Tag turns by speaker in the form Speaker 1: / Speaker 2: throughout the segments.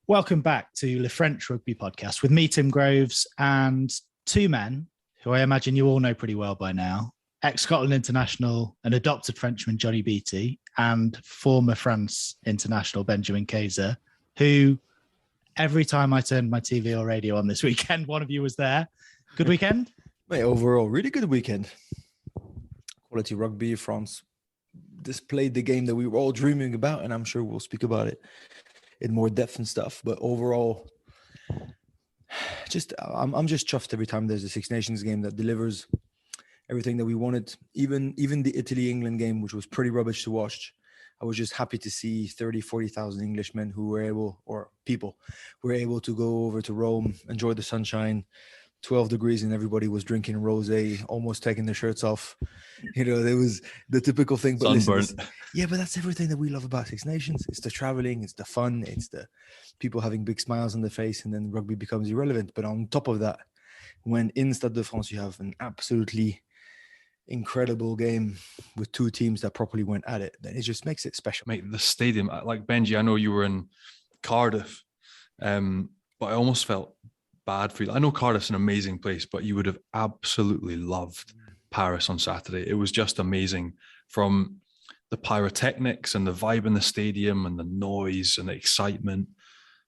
Speaker 1: Welcome back to Le French Rugby Podcast with me, Tim Groves, and two men who I imagine you all know pretty well by now. Ex-Scotland international and adopted Frenchman Johnnie Beattie, and former France international Benjamin Kaiser, who every time I turned my TV or radio on this weekend, one of you was there. Good weekend?
Speaker 2: Mate, overall, really good weekend. Quality rugby. France displayed the game that we were all dreaming about, and I'm sure we'll speak about it in more depth and stuff. But overall, I'm just chuffed every time there's a Six Nations game that delivers everything that we wanted. Even the Italy-England game, which was pretty rubbish to watch, I was just happy to see 40,000 Englishmen who were able to go over to Rome, enjoy the sunshine, 12 degrees, and everybody was drinking rosé, almost taking their shirts off. You know, there was the typical thing. But listen, but that's everything that we love about Six Nations. It's the traveling, it's the fun, it's the people having big smiles on their face, and then rugby becomes irrelevant. But on top of that, when in Stade de France you have an absolutely incredible game with two teams that properly went at it, then it just makes it special.
Speaker 3: Mate, the stadium, like Benji, I know you were in Cardiff, but I almost felt bad for you. I know Cardiff's an amazing place, but you would have absolutely loved Paris on Saturday. It was just amazing, from the pyrotechnics and the vibe in the stadium and the noise and the excitement,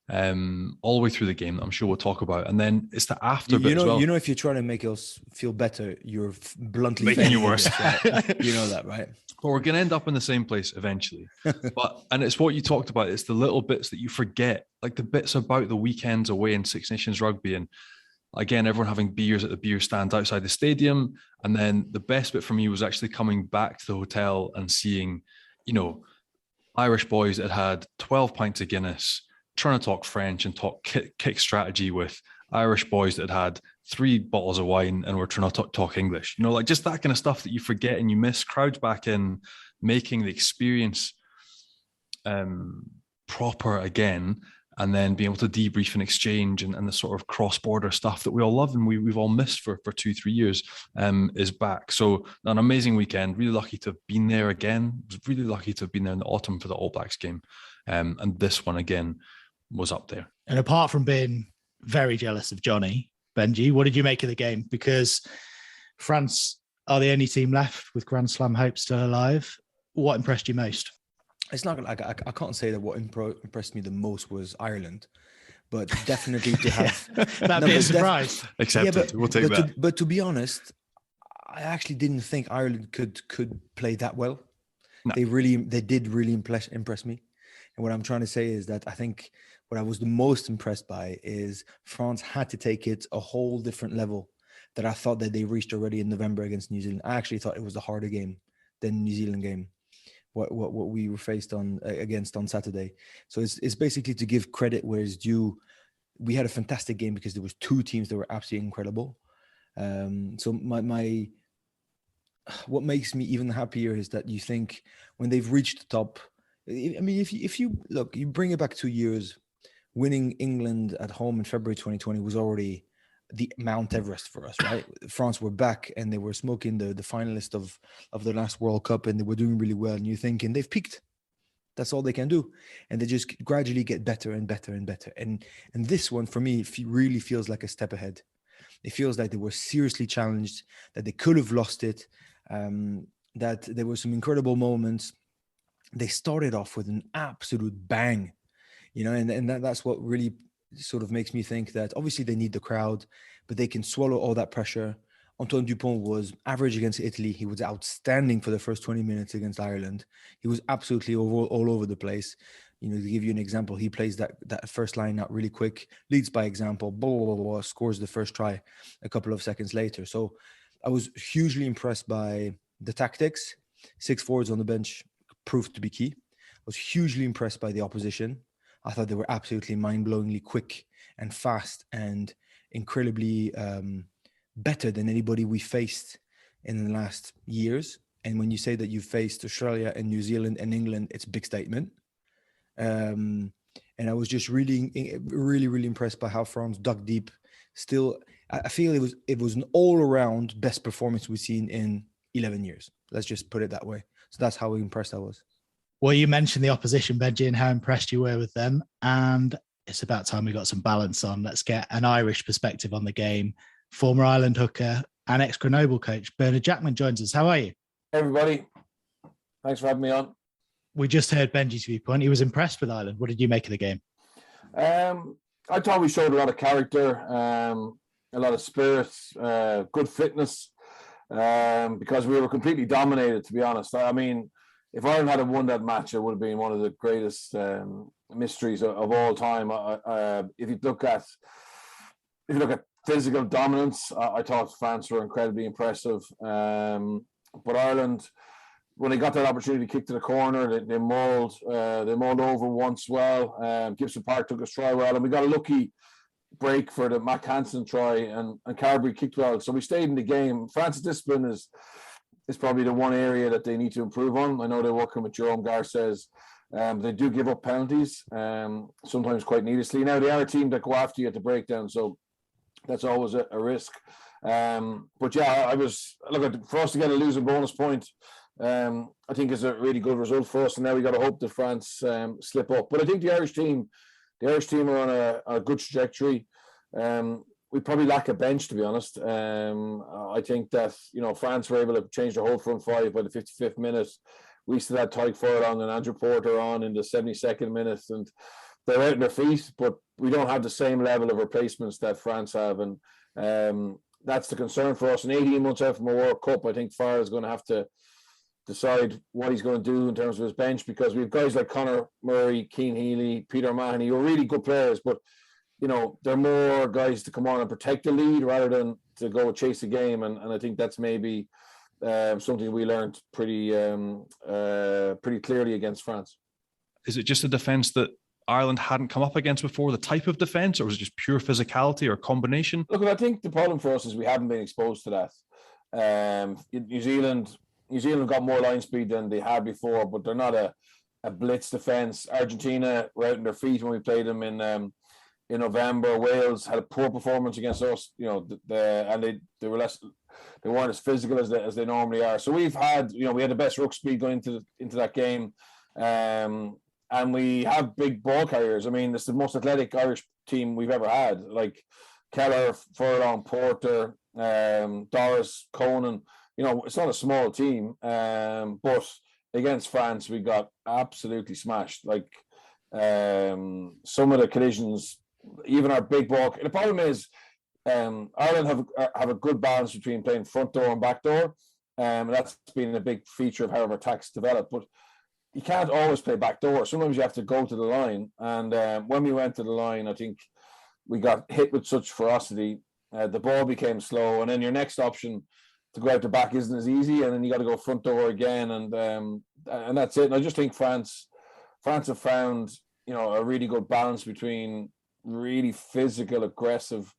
Speaker 3: all the way through the game that I'm sure we'll talk about. And then it's the after bit as well.
Speaker 2: You know, if you're trying to make us feel better, you're bluntly
Speaker 3: making you worse.
Speaker 2: Right? You know that, right?
Speaker 3: But we're going to end up in the same place eventually. And it's what you talked about. It's the little bits that you forget, like the bits about the weekends away in Six Nations rugby. And again, everyone having beers at the beer stand outside the stadium. And then the best bit for me was actually coming back to the hotel and seeing, you know, Irish boys that had 12 pints of Guinness, trying to talk French and talk kick strategy with Irish boys that had 3 bottles of wine and were trying to talk English. You know, like just that kind of stuff that you forget and you miss. Crowds back in, making the experience proper again, and then being able to debrief and exchange and the sort of cross-border stuff that we all love and we've all missed for 2-3 years is back. So an amazing weekend. Really lucky to have been there again. Was really lucky to have been there in the autumn for the All Blacks game. And this one again was up there.
Speaker 1: And apart from being very jealous of Johnnie, Benji, what did you make of the game? Because France are the only team left with Grand Slam hopes still alive. What impressed you most?
Speaker 2: It's not like I can't say that what impressed me the most was Ireland, but definitely to have
Speaker 1: that'd be a surprise.
Speaker 3: We'll take that.
Speaker 2: But to be honest, I actually didn't think Ireland could play that well. No. They did really impress me. And what I'm trying to say is that I think what I was the most impressed by is France had to take it a whole different level that I thought that they reached already in November against New Zealand. I actually thought it was a harder game than the New Zealand game, what we were faced against on Saturday. So it's basically to give credit where it's due. We had a fantastic game because there was two teams that were absolutely incredible. So what makes me even happier is that you think when they've reached the top, I mean, if you look, you bring it back 2 years, winning England at home in February 2020 was already the Mount Everest for us, right? France were back and they were smoking the finalist of the last World Cup, and they were doing really well. And you're thinking they've peaked. That's all they can do. And they just gradually get better and better and better. And this one, for me, really feels like a step ahead. It feels like they were seriously challenged, that they could have lost it, that there were some incredible moments. They started off with an absolute bang, you know, and that's what really sort of makes me think that obviously they need the crowd, but they can swallow all that pressure. Antoine Dupont was average against Italy. He was outstanding for the first 20 minutes against Ireland. He was absolutely all over the place. You know, to give you an example, he plays that first line out really quick, leads by example, scores the first try a couple of seconds later. So I was hugely impressed by the tactics. 6 forwards on the bench proved to be key. I was hugely impressed by the opposition. I thought they were absolutely mind-blowingly quick and fast and incredibly better than anybody we faced in the last years. And when you say that you've faced Australia and New Zealand and England, it's a big statement. And I was just really impressed by how France dug deep. Still, I feel it was an all-around best performance we've seen in 11 years. Let's just put it that way. So that's how impressed I was.
Speaker 1: Well, you mentioned the opposition, Benji, and how impressed you were with them. And it's about time we got some balance on. Let's get an Irish perspective on the game. Former Ireland hooker and ex-Grenoble coach Bernard Jackman joins us. How are you?
Speaker 4: Hey everybody. Thanks for having me on.
Speaker 1: We just heard Benji's viewpoint. He was impressed with Ireland. What did you make of the game?
Speaker 4: I thought we showed a lot of character, a lot of spirit, good fitness, because we were completely dominated, to be honest. I mean, if Ireland had won that match, it would have been one of the greatest mysteries of all time. If you look at physical dominance, I thought France were incredibly impressive. But Ireland, when they got that opportunity to kick to the corner, they mauled over once well. Gibson Park took a try well, and we got a lucky break for the Mac Hansen try, and Calibre kicked well. So we stayed in the game. France's discipline is probably the one area that they need to improve on. I know they're working with Jerome Garces. They do give up penalties, sometimes quite needlessly. Now, they are a team that go after you at the breakdown, so that's always a risk. But yeah, for us to get a losing bonus point, I think is a really good result for us. And now we got to hope that France slip up. But I think the Irish team are on a good trajectory. We probably lack a bench, to be honest. I think that, France were able to change the whole front five by the 55th minute. We still had Tyke Furlong and Andrew Porter on in the 72nd minute, and they're out on their feet, but we don't have the same level of replacements that France have. And that's the concern for us. And 18 months out from a World Cup, I think Farrell is going to have to decide what he's going to do in terms of his bench, because we have guys like Conor Murray, Keane Healy, Peter Mahoney, who are really good players, but they're more guys to come on and protect the lead rather than to go chase a game. And I think that's maybe something we learned pretty clearly against France.
Speaker 3: Is it just a defence that Ireland hadn't come up against before, the type of defence, or was it just pure physicality or combination?
Speaker 4: Look, I think the problem for us is we haven't been exposed to that. New Zealand got more line speed than they had before, but they're not a blitz defence. Argentina were out on their feet when we played them in November. Wales had a poor performance against us, and they weren't as physical as they normally are. So we had the best ruck speed going into that game. And we have big ball carriers. I mean, it's the most athletic Irish team we've ever had. Like Keller, Furlong, Porter, Doris, Conan. It's not a small team. But against France, we got absolutely smashed. Like some of the collisions, even our big ball. The problem is Ireland have a good balance between playing front door and back door. That's been a big feature of how our attacks develop. But you can't always play back door. Sometimes you have to go to the line. And when we went to the line, I think we got hit with such ferocity. The ball became slow. And then your next option to go out the back isn't as easy. And then you got to go front door again. And that's it. And I just think France have found, a really good balance between really physical, aggressive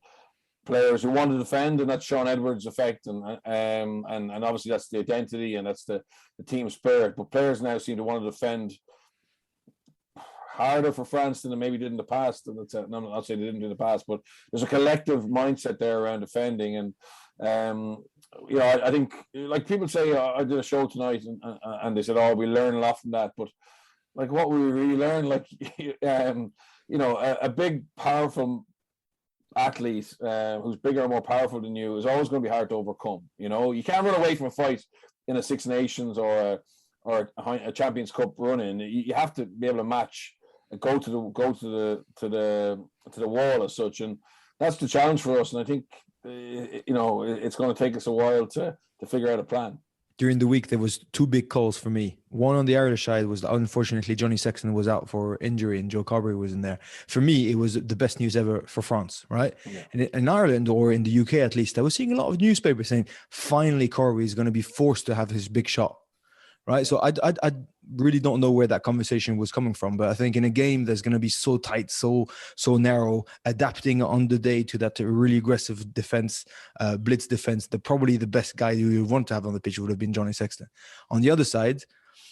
Speaker 4: players who want to defend, and that's Sean Edwards' effect, and obviously that's the identity and that's the team spirit. But players now seem to want to defend harder for France than they maybe did in the past. And I'm not saying they didn't do in the past, but there's a collective mindset there around defending. And I think, like people say, I did a show tonight, and they said, we learn a lot from that. But like, what we really learn, like, a big, powerful athlete who's bigger and more powerful than you is always going to be hard to overcome. You can't run away from a fight in a Six Nations or a Champions Cup run-in. You have to be able to match, go to the wall as such, and that's the challenge for us. And I think it's going to take us a while to figure out a plan.
Speaker 2: During the week, there was two big calls for me. One on the Irish side was, unfortunately, Johnnie Sexton was out for injury and Joe Cobbery was in there. For me, it was the best news ever for France, right? Yeah. And in Ireland, or in the UK at least, I was seeing a lot of newspapers saying, finally, Cobbery is going to be forced to have his big shot, right? So I really don't know where that conversation was coming from, but I think in a game that's going to be so tight, so narrow, adapting on the day to that really aggressive defense, blitz defense, probably the best guy you would want to have on the pitch would have been Johnnie Sexton. On the other side,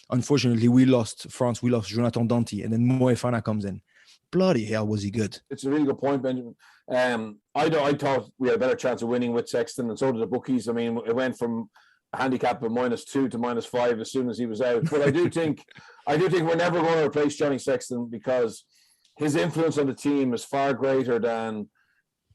Speaker 2: unfortunately, we lost Jonathan Danty, and then Moefana comes in. Bloody hell, was he good?
Speaker 4: It's a really good point, Benjamin. I thought we had a better chance of winning with Sexton, and so did the bookies. I mean, it went from handicap of -2 to -5 as soon as he was out. But I do think we're never going to replace Johnnie Sexton, because his influence on the team is far greater than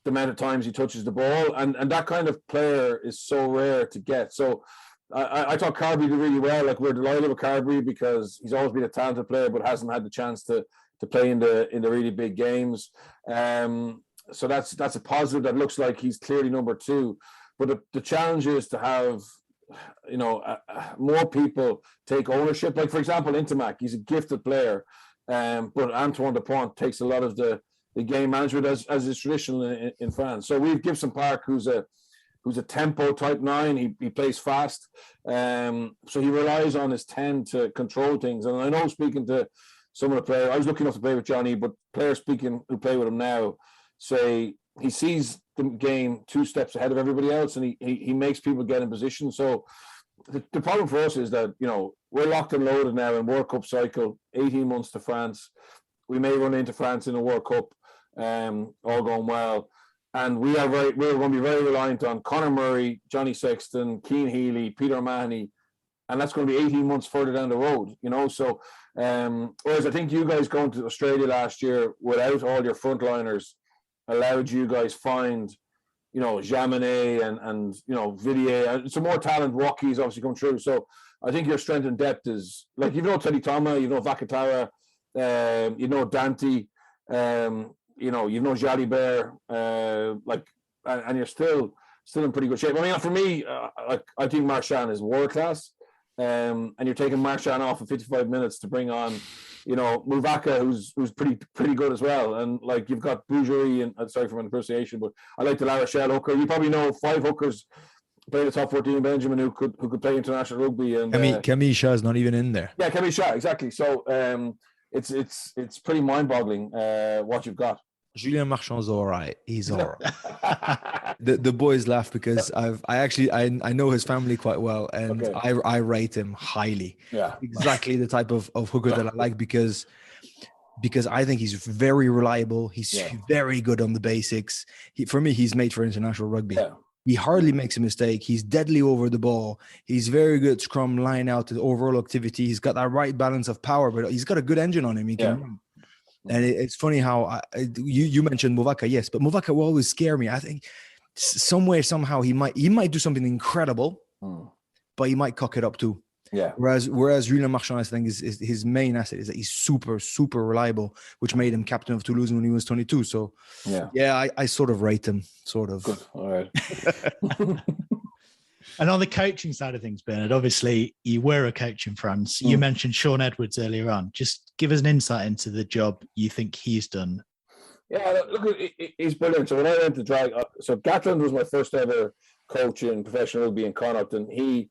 Speaker 4: the amount of times he touches the ball, and that kind of player is so rare to get. So I thought Carberry did really well. Like, we're delighted with Carberry because he's always been a talented player, but hasn't had the chance to play in the really big games. So that's a positive. That looks like he's clearly number 2. But the challenge is to have, more people take ownership. Like, for example, Intimac, he's a gifted player, but Antoine Dupont takes a lot of the game management as is traditional in France. So we've Gibson Park, who's a tempo type 9. He plays fast, so he relies on his 10 to control things. And I know, speaking to some of the players, I was lucky enough to play with Johnnie, but players who play with him now say he sees the game 2 steps ahead of everybody else, and he makes people get in position. So the problem for us is that, we're locked and loaded now in World Cup cycle, 18 months to France. We may run into France in a World Cup, all going well. And we're going to be very reliant on Conor Murray, Johnny Sexton, Keane Healy, Peter O'Mahony, and that's going to be 18 months further down the road, So, whereas I think you guys going to Australia last year without all your frontliners allowed you guys find, Jaminet and Villiers, some more talent. Rockies obviously come through. So I think your strength and depth is, like, Teddy Tama, Vakatawa, Dante, Jalibert, and you're still in pretty good shape. I mean, for me, I think Marchand is world class, and you're taking Marchand off for 55 minutes to bring on, Muvaka, who's pretty good as well. And, like, you've got Bougerie, and sorry for my pronunciation, but I like the La Rochelle hooker. You probably know 5 hookers playing the top 14 Benjamin who could play international rugby. And
Speaker 2: Camille Shaw is not even in there.
Speaker 4: Yeah, Camille Shaw, exactly. So it's pretty mind-boggling what you've got.
Speaker 2: Julien Marchand's all right. He's all right. The boys laugh because I know his family quite well, and okay. I rate him highly.
Speaker 4: Yeah,
Speaker 2: exactly the type of hooker that I like because I think he's very reliable. He's very good on the basics. For me, he's made for international rugby. Yeah. He hardly makes a mistake. He's deadly over the ball. He's very good at scrum, line out, the overall activity. He's got that right balance of power, but he's got a good engine on him. He can run. And it's funny how you mentioned Muvaka, yes, but Muvaka will always scare me. I think somehow he might do something incredible, but he might cock it up too.
Speaker 4: Yeah.
Speaker 2: Whereas Julien Marchand, I think, is his main asset is that he's super, super reliable, which made him captain of Toulouse when he was 22. So I sort of rate him, sort of.
Speaker 4: Good. All right.
Speaker 1: And on the coaching side of things, Bernard, obviously you were a coach in France. You mentioned Sean Edwards earlier on. Just give us an insight into the job you think he's done.
Speaker 4: Yeah, look, he's brilliant. So when I went to so Gatland was my first ever coach in professional rugby in Connacht, and he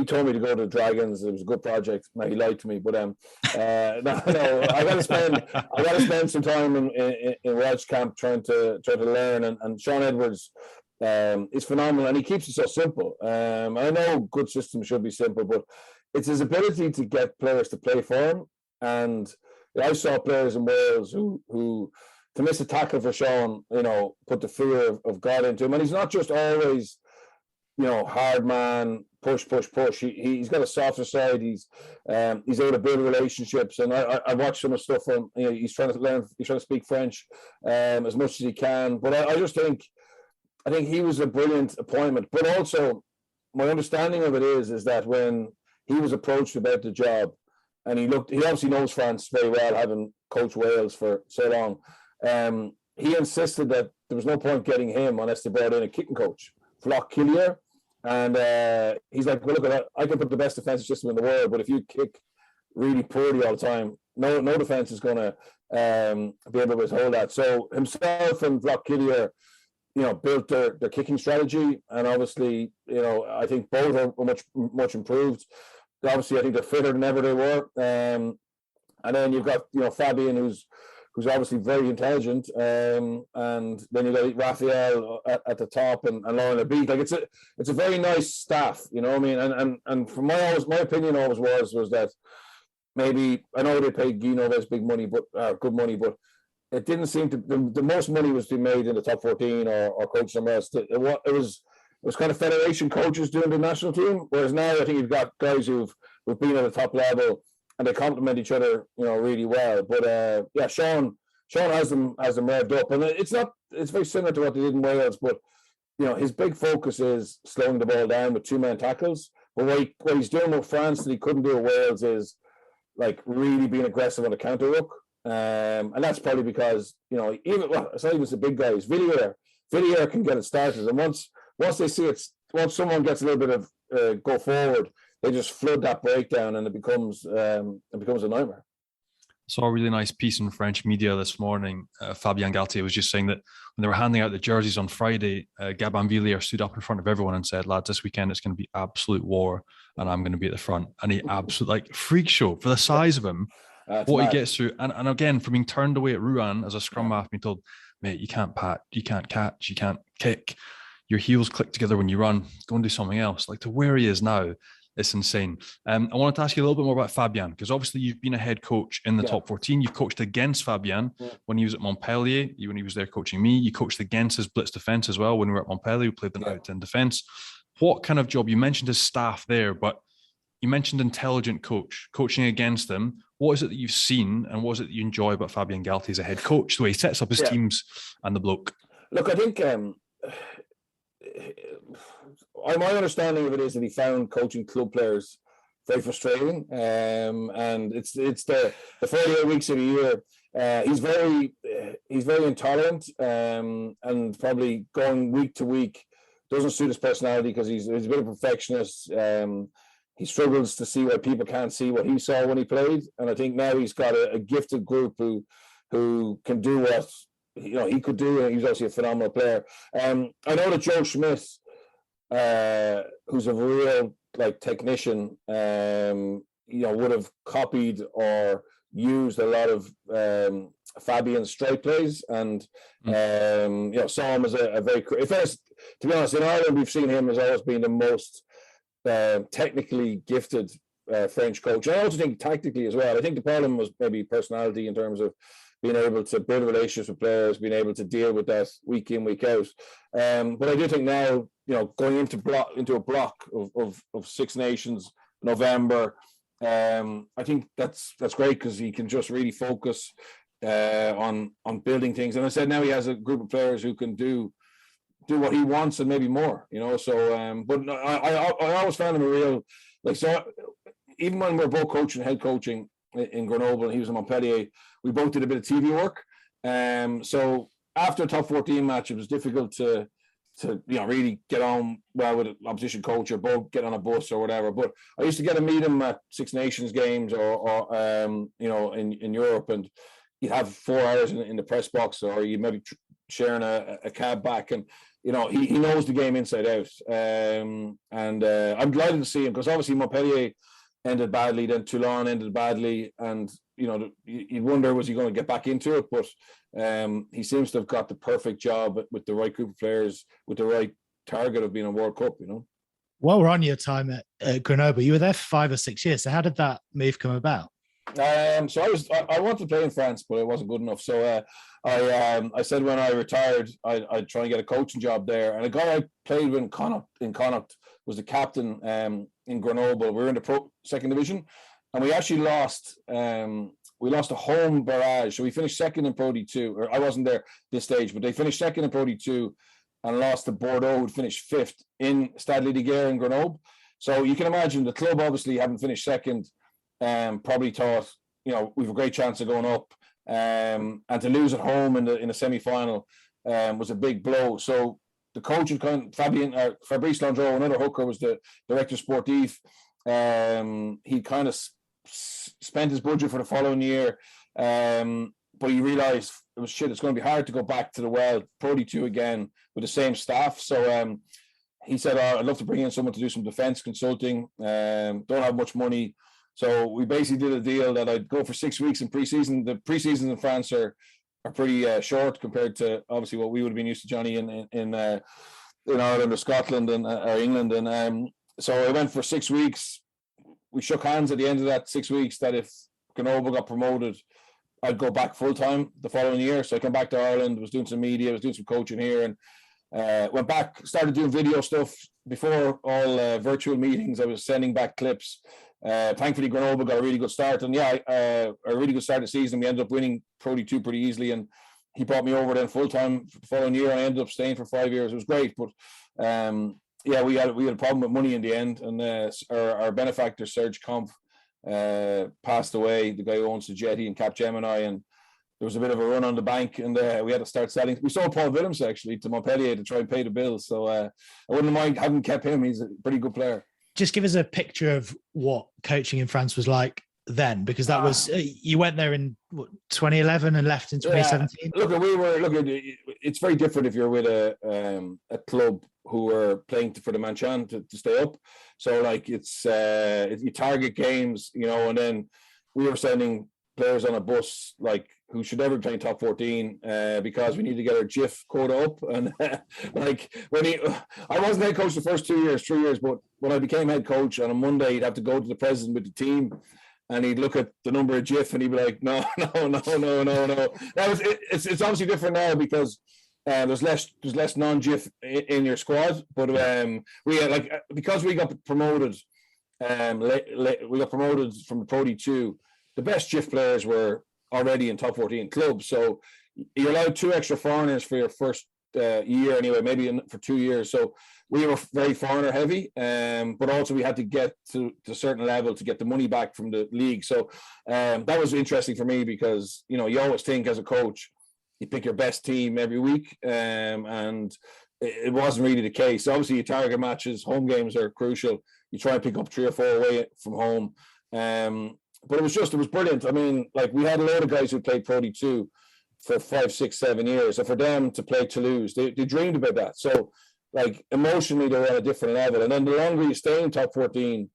Speaker 4: told me to go to the Dragons. It was a good project. Now, he lied to me, but no, I got to spend some time in Welsh camp trying to learn. And Sean Edwards is phenomenal, and he keeps it so simple. I know good systems should be simple, but it's his ability to get players to play for him. And I saw players in Wales who to miss a tackle for Sean, put the fear of God into him. And he's not just always, hard man, push. He's got a softer side. He's able to build relationships. And I watched some of the stuff from, he's trying to speak French as much as he can. But I just think he was a brilliant appointment. But also, my understanding of it is that when he was approached about the job, and he obviously knows France very well, having coached Wales for so long. He insisted that there was no point getting him unless they brought in a kicking coach, Flock Killier. And he's like, well, look, I can put the best defensive system in the world, but if you kick really poorly all the time, no defense is going to be able to withhold that. So himself and Flock Killier, built their kicking strategy, and obviously, I think both are much improved. Obviously, I think they're fitter than ever they were. And then you've got Fabian, who's obviously very intelligent, and then you got Raphael at the top and Lauren Abid. Like it's a very nice staff, you know what I mean? And from my opinion always was that maybe, I know they paid Guy Noves big money, but good money, but it didn't seem to the most money was to be made in the top 14 or coach somewhere else. It was kind of federation coaches doing the national team, whereas now I think you've got guys who've been at the top level and they complement each other, really well. But Sean Sean has them revved up, and it's very similar to what they did in Wales, but his big focus is slowing the ball down with 2-man tackles. But what he's doing with France that he couldn't do with Wales is like really being aggressive on the counter ruck. And that's probably because, it's not even the big guys. Villiers can get it started. And once they see once someone gets a little bit of go forward, they just flood that breakdown and it becomes a nightmare.
Speaker 3: Saw a really nice piece in French media this morning. Fabien Galtier was just saying that when they were handing out the jerseys on Friday, Gabin Villiers stood up in front of everyone and said, "Lads, this weekend it's going to be absolute war, and I'm going to be at the front." And he absolutely freak show for the size of him. What mad. He gets through, and again, from being turned away at Rouen as a scrum half, being told, "Mate, you can't pat, you can't catch, you can't kick. Your heels click together when you run. Go and do something else." Like to where he is now. It's insane. I wanted to ask you a little bit more about Fabien, because obviously you've been a head coach in the top 14. You've coached against Fabien when he was at Montpellier. When he was there coaching me, you coached against his blitz defense as well when we were at Montpellier. We played them out in defense. What kind of job? You mentioned his staff there, but you mentioned intelligent coaching against them. What is it that you've seen, and what is it that you enjoy about Fabien Galtier as a head coach, the way he sets up his teams and the bloke?
Speaker 4: Look, I think my understanding of it is that he found coaching club players very frustrating, and it's the 48 weeks of the year. He's very intolerant, and probably going week to week doesn't suit his personality because he's a bit of a perfectionist. He struggles to see why people can't see what he saw when he played, and I think now he's got a gifted group who can do what he could do, and he's obviously a phenomenal player. I know that Joe Schmidt, who's a real technician, would have copied or used a lot of Fabian's straight plays, and saw him as a very. To be honest, in Ireland we've seen him as always being the most technically gifted French coach. I also think tactically as well. I think the problem was maybe personality in terms of being able to build relationships with players, being able to deal with that week in, week out. But I do think now, going into a block of Six Nations, November, I think that's great because he can just really focus on building things. And I said now he has a group of players who can do what he wants and maybe more, So, but I always found him a real so. Even when we're both head coaching in Grenoble and he was in Montpellier, we both did a bit of TV work. So after a top 14 match, it was difficult to really get on well with an opposition coach or both get on a bus or whatever. But I used to get to meet him at Six Nations games or in Europe, and you'd have 4 hours in the press box, or you maybe sharing a cab back, and he knows the game inside out. And I'm delighted to see him because obviously Montpellier ended badly, then Toulon ended badly, and you'd wonder was he going to get back into it, but he seems to have got the perfect job with the right group of players with the right target of being a World Cup.
Speaker 1: While we're on your time at Grenoble, you were there for 5 or 6 years. So how did that move come about?
Speaker 4: So I wanted to play in France, but it wasn't good enough. So I said when I retired, I'd try and get a coaching job there. And a guy I played with in Connacht was the captain in Grenoble. We were in the second division, and we actually lost. We lost a home barrage, so we finished second in Pro D2. Or I wasn't there this stage, but they finished second in Pro D2 and lost to Bordeaux, who finished 5th in Stade Lidiger in Grenoble. So you can imagine the club obviously having finished second, probably thought we've a great chance of going up, and to lose at home in a semi-final was a big blow. So the coach had Fabrice Landreau, another hooker, was the director sportif. He kind of spent his budget for the following year, but he realised it's going to be hard to go back to the Pro D2 again with the same staff. So he said, I'd love to bring in someone to do some defence consulting. Don't have much money. So we basically did a deal that I'd go for 6 weeks in pre-season. The pre-seasons in France are pretty short compared to obviously what we would have been used to, Johnny, in Ireland or Scotland or England. And so I went for 6 weeks. We shook hands at the end of that 6 weeks that if Grenoble got promoted, I'd go back full time the following year. So I came back to Ireland, was doing some media, was doing some coaching here, and went back, started doing video stuff. Before all virtual meetings, I was sending back clips Thankfully, Grenoble got a really good start, and a really good start of the season. We ended up winning Pro D2 pretty easily, and he brought me over then full time the following year. I ended up staying for 5 years. It was great, but we had a problem with money in the end, and our benefactor Serge Kampf passed away. The guy who owns the Jetty and Capgemini, and there was a bit of a run on the bank, and we had to start selling. We sold Paul Willems actually to Montpellier to try and pay the bills. So I wouldn't mind having kept him. He's a pretty good player.
Speaker 1: Just give us a picture of what coaching in France was like then, because that was you went there in 2011 and left in 2017.
Speaker 4: It's very different if you're with a club who are playing for the Manchan to stay up. So like it's you target games, and then we were sending players on a bus like who should never play in top 14 because we need to get our GIF quota up. And I wasn't head coach the first 3 years, but when I became head coach on a Monday, he'd have to go to the president with the team, and he'd look at the number of GIF and he'd be like, no. It's obviously different now because there's less non-GIF in your squad. But we had because we got promoted, we got promoted from the Pro D2. The best GIF players were already in top 14 clubs, so you're allowed 2 extra foreigners for your first year anyway, maybe for 2 years. So we were very foreigner heavy, but also we had to get to a certain level to get the money back from the league. So that was interesting for me because you always think as a coach you pick your best team every week, and it wasn't really the case. Obviously, you target matches, home games are crucial. You try and pick up 3 or 4 away from home. But it was brilliant. I mean, we had a lot of guys who played Pro D2 for 5, 6, 7 years. And for them to play Toulouse, they dreamed about that. So, emotionally, they were on a different level. And then the longer you stay in top 14,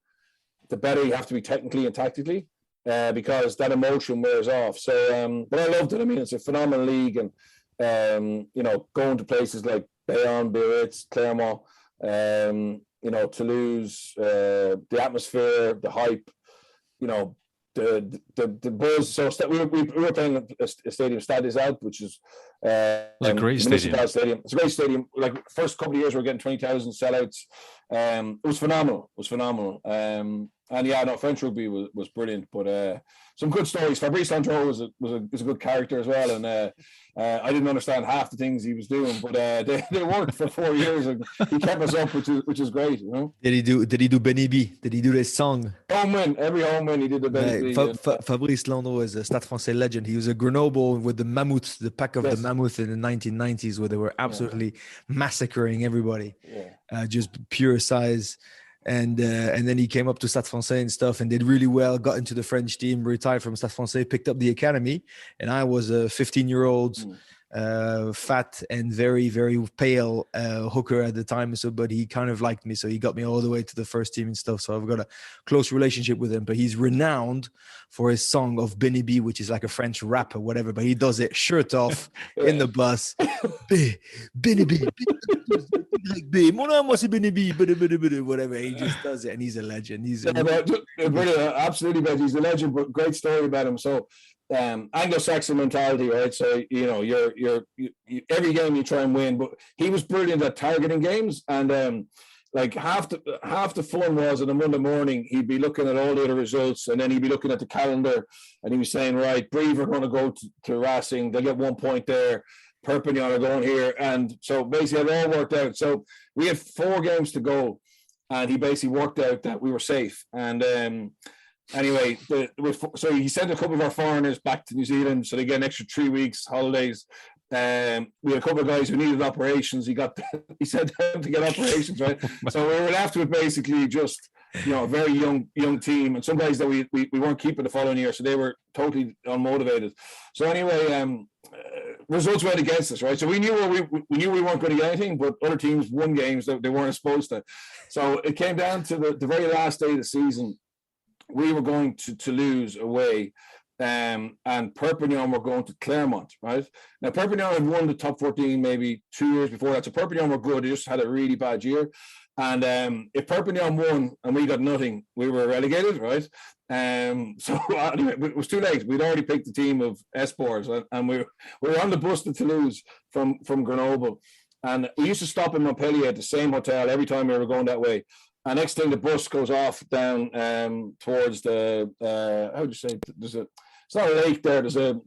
Speaker 4: the better you have to be technically and tactically because that emotion wears off. So, but I loved it. I mean, it's a phenomenal league. And, going to places like Bayonne, Biarritz, Clermont, Toulouse, the atmosphere, the hype, the buzz. So we were playing a stadium, Stade des Alpes, which is
Speaker 3: a great stadium.
Speaker 4: It's a great stadium. First couple of years we were getting 20,000 sellouts. It was phenomenal. French rugby was brilliant. But some good stories. Fabrice Landreau was a good character as well, and I didn't understand half the things he was doing, but they worked for 4 years, and he kept us up, which is great.
Speaker 2: Did he do Benny B? Did he do this song?
Speaker 4: Home win, every home win he did the Benny B.
Speaker 2: Fabrice Landreau is a Stade Français legend. He was a Grenoble with the Mammoth, the pack of the Mammoth in the 1990s, where they were absolutely massacring everybody, just pure size. And then he came up to Stade Français and stuff and did really well, got into the French team, retired from Stade Français, picked up the academy. And I was a 15-year-old, fat and very, very pale hooker at the time. But he kind of liked me. So he got me all the way to the first team and stuff. So I've got a close relationship with him. But he's renowned for his song of Benny B, which is like a French rap or whatever. But he does it shirt off in the bus. Benny B. Whatever, he just does it, and he's a legend.
Speaker 4: Absolutely, but he's a legend. But great story about him. So, Anglo-Saxon mentality, right? So you're every game you try and win. But he was brilliant at targeting games, and half the fun was on a Monday morning he'd be looking at all the other results, and then he'd be looking at the calendar, and he was saying, right, Brive are going to go to Racing, they get 1 point there. Perpignan are going here, and so basically it all worked out. So we had 4 games to go, and he basically worked out that we were safe. And anyway, so he sent a couple of our foreigners back to New Zealand, so they get an extra 3 weeks holidays. We had a couple of guys who needed operations. He sent them to get operations, right? So we were left with basically just a very young team, and some guys that we weren't keeping the following year, so they were totally unmotivated. So anyway, results went against us, right? So we knew we weren't going to get anything, but other teams won games that they weren't supposed to. So it came down to the very last day of the season. We were going to Toulouse away, and Perpignan were going to Clermont, right? Now Perpignan had won the top 14 maybe 2 years before that, so Perpignan were good. They just had a really bad year. And if Perpignan won and we got nothing, we were relegated, right? So anyway, it was too late. We'd already picked the team of Esports, and we were on the bus to Toulouse from Grenoble. And we used to stop in Montpellier at the same hotel every time we were going that way. And next thing, the bus goes off down towards the how would you say? It's not a lake there. There's a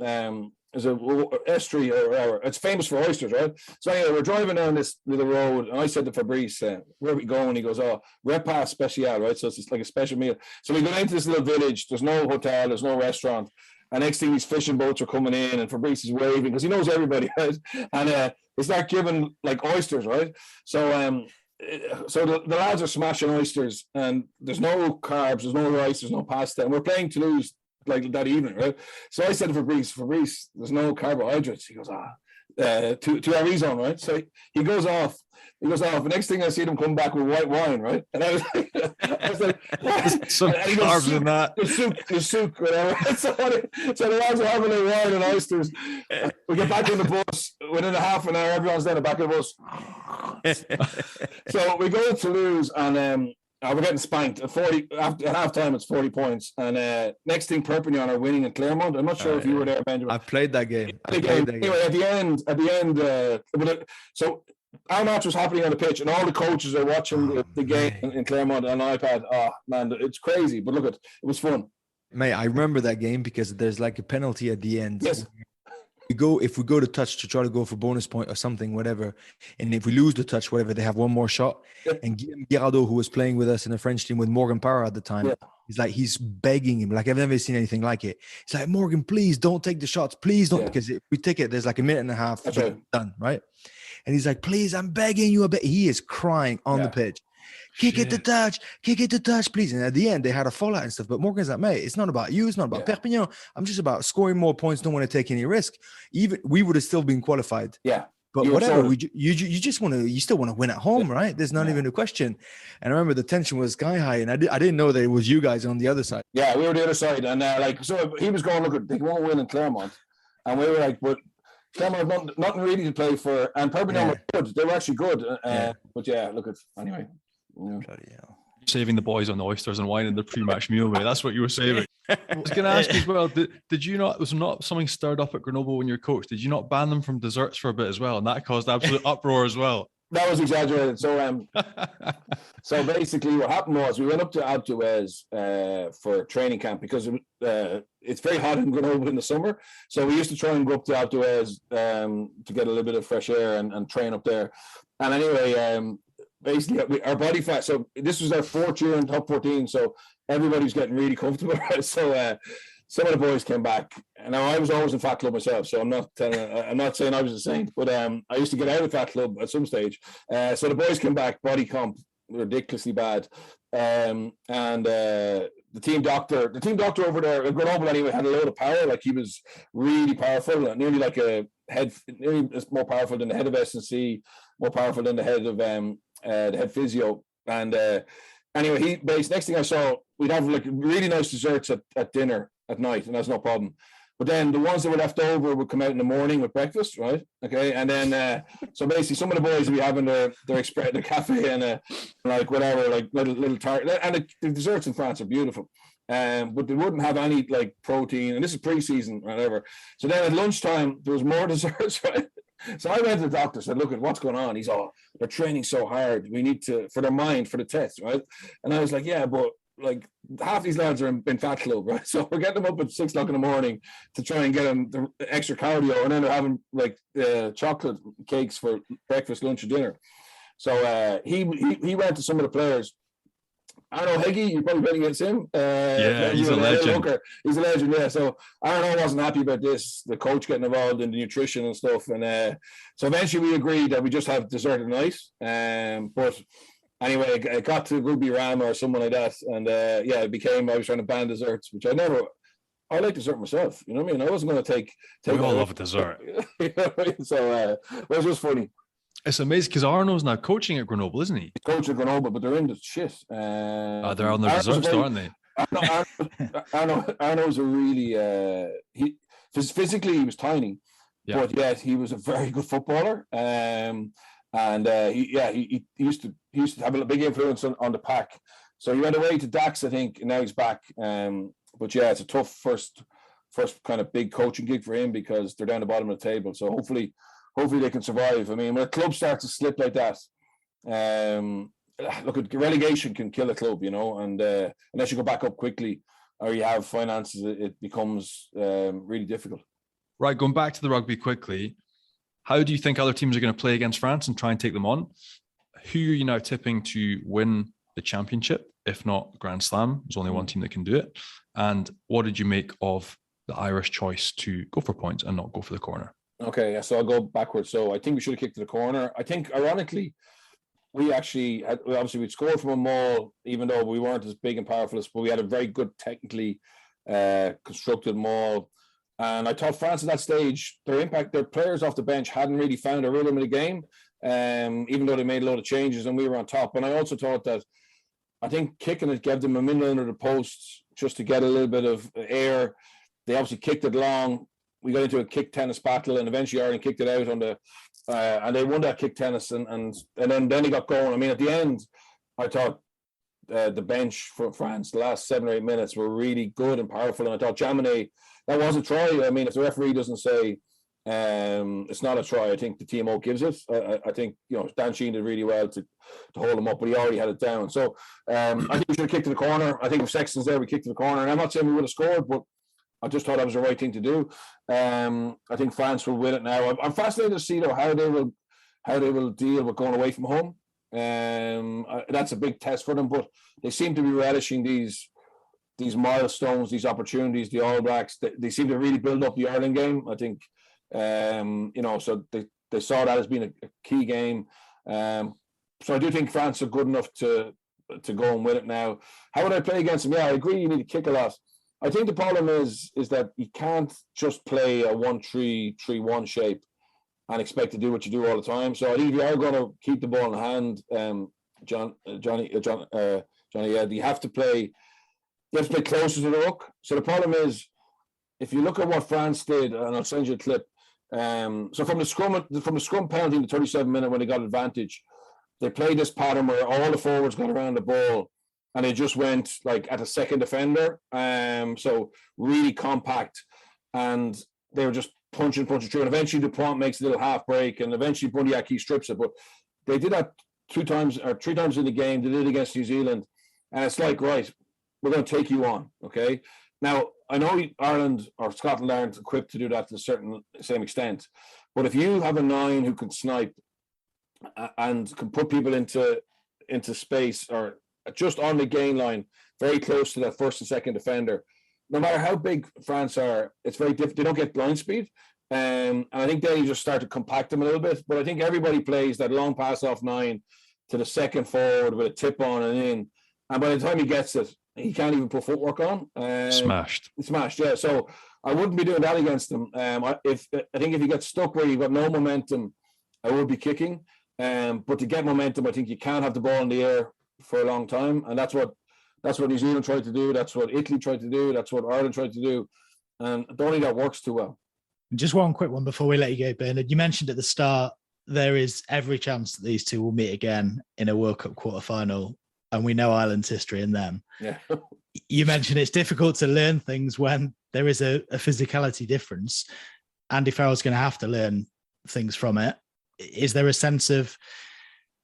Speaker 4: estuary or whatever. It's famous for oysters, right? So anyway, we're driving down this little road, and I said to Fabrice, "Where are we going?" He goes, "Oh, repas special, right? So it's just like a special meal." So we go into this little village. There's no hotel. There's no restaurant. And next thing, these fishing boats are coming in, and Fabrice is waving because he knows everybody, right? And they start giving like oysters, right? So the lads are smashing oysters, and there's no carbs, there's no rice, there's no pasta, and we're playing Toulouse like that evening, right? So I said to Fabrice, there's no carbohydrates. He goes, to our zone, right? So he goes off. The next thing I see them come back with white wine, right? And I was like,
Speaker 3: some carbs in that.
Speaker 4: The souk, whatever. So the lads are having their wine and oysters. We get back on the bus within a half an hour. Everyone's there in the back of the bus. So we go to Toulouse, and we're getting spanked at 40. At half time, it's 40 points. And next thing, Perpignan are winning at Clermont. I'm not sure if you were there, Benjamin.
Speaker 2: I played that game.
Speaker 4: Anyway, at the end, so our match was happening on the pitch, and all the coaches are watching the game in Clermont on iPad. Oh man, it's crazy, but look, it was fun.
Speaker 2: Mate, I remember that game because there's like a penalty at the end.
Speaker 4: Yes.
Speaker 2: If we go to touch to try to go for bonus point or something, whatever, and if we lose the touch, whatever, they have one more shot.
Speaker 4: Yep.
Speaker 2: And Guillaume Guirado, who was playing with us in the French team with Morgan Parra at the time, he's begging him, like I've never seen anything like it. He's like, Morgan, please don't take the shots, please don't, because if we take it, there's like a minute and a half done, right? And he's like, please, I'm begging you a bit. He is crying on the pitch. Kick it to touch, please. And at the end, they had a fallout and stuff. But Morgan's like, mate, it's not about you. It's not about Perpignan. I'm just about scoring more points. Don't want to take any risk. Even we would have still been qualified.
Speaker 4: Yeah.
Speaker 2: But whatever, you still want to win at home, right? There's not even a question. And I remember the tension was sky high, and I didn't know that it was you guys on the other side.
Speaker 4: Yeah, we were the other side, and so he was going, look, they won't win in Clermont, and we were like, but Clermont have nothing really to play for, and Perpignan were good. They were actually good, but look at anyway.
Speaker 2: Bloody hell.
Speaker 3: Saving the boys on the oysters and wine in the pre-match meal, mate. That's what you were saving. I was going to ask you as well, did you not, was not something stirred up at Grenoble when you were coach? Did you not ban them from desserts for a bit as well? And that caused absolute uproar as well.
Speaker 4: That was exaggerated. So so basically what happened was we went up to Alpe d'Huez for training camp because it's very hot in Grenoble in the summer. So we used to try and go up to Alpe d'Huez to get a little bit of fresh air and train up there. And anyway, basically our body fat, so this was our 4th year in top 14, so everybody's getting really comfortable, right? So some of the boys came back, and now I was always in fat club myself, so I'm not saying I was a saint, but I used to get out of fat club at some stage. So the boys came back, body comp ridiculously bad, and the team doctor over there at Grenoble anyway had a load of power. Like, he was really powerful, nearly like a head, nearly more powerful than the head of S&C, more powerful than the head of the head physio. And anyway, next thing I saw, we'd have like really nice desserts at dinner at night, and that's no problem. But then the ones that were left over would come out in the morning with breakfast, right? Okay, and then so basically some of the boys would be having their cafe and like whatever, like little tart, and the desserts in France are beautiful. But they wouldn't have any like protein, and this is pre-season, whatever. So then at lunchtime there was more desserts, right? So I went to the doctor, said, look at what's going on. He's they're training so hard. We need to, for their mind, for the test, right? And I was like, yeah, but like half these lads are in fat club, right? So we're getting them up at 6 o'clock in the morning to try and get them the extra cardio, and then they're having like chocolate cakes for breakfast, lunch, and dinner. So he went to some of the players. Arno Heggie, you're probably betting against him.
Speaker 3: He's a legend.
Speaker 4: He's a legend, yeah. So Arno wasn't happy about this, the coach getting involved in the nutrition and stuff. And so eventually we agreed that we just have dessert at night. But anyway, it got to Rugby Ram or someone like that. And it became, I was trying to ban desserts, which I like dessert myself. You know what I mean? I wasn't going to take
Speaker 3: we all love a dessert.
Speaker 4: You know what I mean? So it was just funny.
Speaker 3: It's amazing because Arno's now coaching at Grenoble, isn't he?
Speaker 4: He's coaching at Grenoble, but they're in the shit.
Speaker 3: They're on their reserves, aren't they?
Speaker 4: Arno's a really physically he was tiny, but yet he was a very good footballer. He used to have a big influence on the pack. So he went away to Dax, I think, and now he's back. But yeah, it's a tough first kind of big coaching gig for him because they're down the bottom of the table. So hopefully they can survive. I mean, when a club starts to slip like that, look, relegation can kill a club, and unless you go back up quickly or you have finances, it becomes really difficult.
Speaker 3: Right, going back to the rugby quickly, how do you think other teams are going to play against France and try and take them on? Who are you now tipping to win the championship, if not Grand Slam? There's only one team that can do it. And what did you make of the Irish choice to go for points and not go for the corner?
Speaker 4: Okay, yeah, so I'll go backwards. So I think we should have kicked to the corner. I think, ironically, we actually had, obviously we'd scored from a maul, even though we weren't as big and powerful as, but we had a very good technically constructed maul. And I thought France at that stage, their players off the bench hadn't really found a rhythm in the game, even though they made a lot of changes and we were on top. And I also thought that, I think kicking it gave them a minute under the post just to get a little bit of air. They obviously kicked it long. We got into a kick tennis battle, and eventually Ireland kicked it out on the, and they won that kick tennis, and then he got going. I mean, at the end, I thought the bench for France, the last 7 or 8 minutes, were really good and powerful. And I thought Johnnie, that was a try. I mean, if the referee doesn't say it's not a try, I think the TMO gives it. I think Dan Sheehan did really well to hold him up, but he already had it down. So I think we should have kicked to the corner. I think if Sexton's there, we kicked to the corner. And I'm not saying we would have scored, but I just thought that was the right thing to do. I think France will win it now. I'm fascinated to see though how they will deal with going away from home. That's a big test for them, but they seem to be relishing these milestones, these opportunities. The All Blacks, they seem to really build up the Ireland game. I think so they saw that as being a key game. So I do think France are good enough to go and win it now. How would I play against them? Yeah, I agree. You need to kick a lot. I think the problem is that you can't just play a 1-3-3-1 shape and expect to do what you do all the time. So I think if you are going to keep the ball in hand, Johnnie, you have to play closer to the hook. So the problem is, if you look at what France did, and I'll send you a clip. So from the scrum penalty in the 37th minute when they got advantage, they played this pattern where all the forwards got around the ball, and they just went like at a second defender. So really compact, and they were just punching through. And eventually Dupont makes a little half break, and eventually Bundyaki strips it. But they did that 2 times or 3 times in the game. They did it against New Zealand, and it's like, right, we're going to take you on, okay? Now I know Ireland or Scotland aren't equipped to do that to a same extent, but if you have a 9 who can snipe and can put people into space or just on the gain line, very close to that first and second defender, no matter how big France are, it's very difficult. They don't get line speed. And I think then you just start to compact them a little bit. But I think everybody plays that long pass off 9 to the second forward with a tip on and in. And by the time he gets it, he can't even put footwork on.
Speaker 3: Smashed, yeah.
Speaker 4: So I wouldn't be doing that against them. I think if you get stuck where you've got no momentum, I would be kicking. But to get momentum, I think you can't have the ball in the air for a long time, and that's what New Zealand tried to do. That's what Italy tried to do. That's what Ireland tried to do, and I don't think that works too well.
Speaker 1: Just one quick one before we let you go, Bernard. You mentioned at the start there is every chance that these two will meet again in a World Cup quarterfinal, and we know Ireland's history in them.
Speaker 4: Yeah.
Speaker 1: You mentioned it's difficult to learn things when there is a physicality difference. Andy Farrell's going to have to learn things from it. Is there a sense of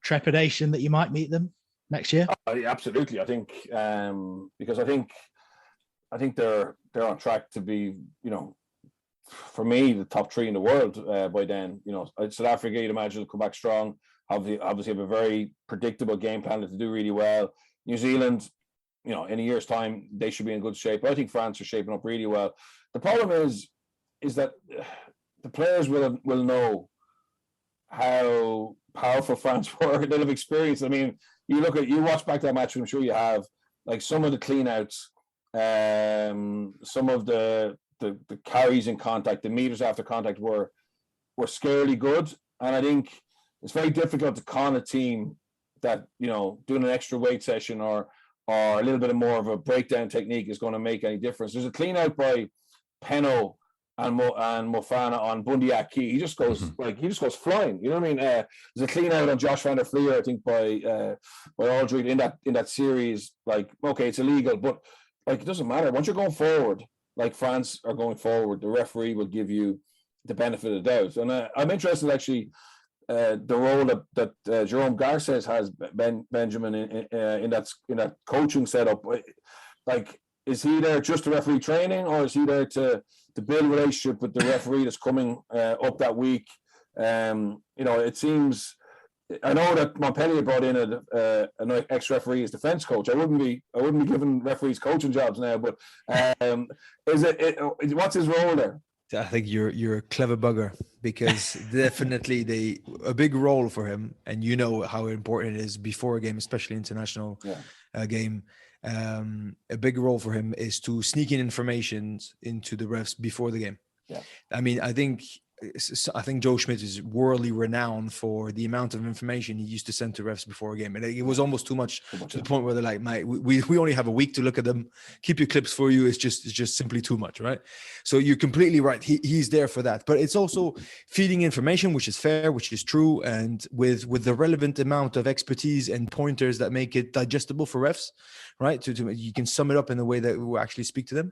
Speaker 1: trepidation that you might meet them next year?
Speaker 4: Absolutely. I think because I think they're on track to be, for me, the top 3 in the world by then. South Africa, you'd imagine, will come back strong. Obviously have a very predictable game plan to do really well. New Zealand, in a year's time, they should be in good shape. But I think France are shaping up really well. The problem is that the players will know how powerful France were. They'll have experienced. I mean, you watch back that match, I'm sure you have, like some of the cleanouts, some of the carries in contact, the meters after contact were scarily good. And I think it's very difficult to con a team that, doing an extra weight session or a little bit more of a breakdown technique is going to make any difference. There's a clean out by Penno and Mofana on Bundyaki. He just goes flying. You know what I mean? There's a clean out on Josh van der Fleer, I think, by Aldridge in that series. Like, okay, it's illegal, but like it doesn't matter. Once you're going forward, like France are going forward, the referee will give you the benefit of the doubt. And I'm interested actually. the role that Jerome Garces has, Benjamin, in that coaching setup. Like, is he there just to referee training, or is he there to build a relationship with the referee that's coming up that week? It seems. I know that Montpellier brought in an ex-referee as defence coach. I wouldn't be giving referees coaching jobs now, but what's his role there?
Speaker 2: I think you're a clever bugger, because definitely a big role for him, and you know how important it is before a game, especially international game. A big role for him is to sneak in information into the refs before the game.
Speaker 4: Yeah,
Speaker 2: I mean, I think Joe Schmidt is worldly renowned for the amount of information he used to send to refs before a game. And it was almost too much to the point where they're like, mate, we only have a week to look at them. Keep your clips for you. It's just simply too much, right? So you're completely right. He's there for that. But it's also feeding information, which is fair, which is true, and with the relevant amount of expertise and pointers that make it digestible for refs, right? To you can sum it up in a way that will actually speak to them.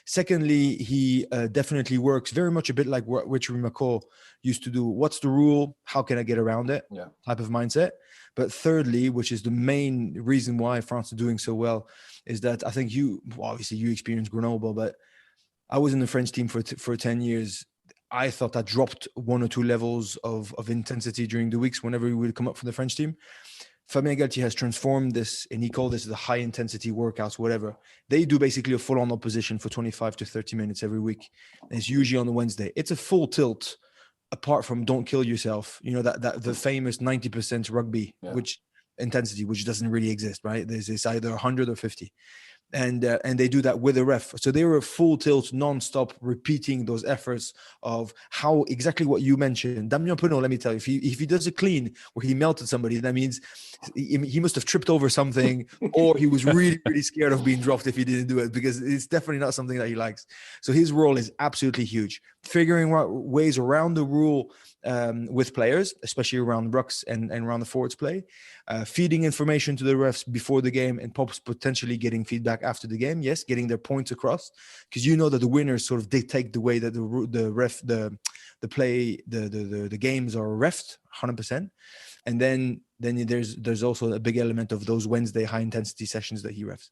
Speaker 2: Secondly, he definitely works very much a bit like what Richard McCaw used to do. What's the rule? How can I get around it?
Speaker 4: Yeah.
Speaker 2: Type of mindset. But thirdly, which is the main reason why France are doing so well, is that I think obviously you experienced Grenoble, but I was in the French team for 10 years. I thought I dropped 1 or 2 levels of intensity during the weeks whenever we would come up for the French team. Fabien Galtier has transformed this, and he called this the high intensity workouts, whatever. They do basically a full on opposition for 25 to 30 minutes every week. And it's usually on the Wednesday. It's a full tilt, apart from don't kill yourself. You know, that the famous 90% rugby, which intensity, which doesn't really exist, right? It's either 100 or 50. And they do that with a ref. So they were full tilt, non-stop, repeating those efforts of how exactly what you mentioned. Damien Penaud, let me tell you, if he does a clean where he melted somebody, that means he must have tripped over something, or he was really, really scared of being dropped if he didn't do it, because it's definitely not something that he likes. So his role is absolutely huge. Figuring out ways around the rule with players, especially around rucks and around the forwards play, feeding information to the refs before the game, and potentially getting feedback after the game. Yes, getting their points across, because you know that the winners sort of dictate the way that the games are refed 100%. And then there's also a big element of those Wednesday high intensity sessions that he refs.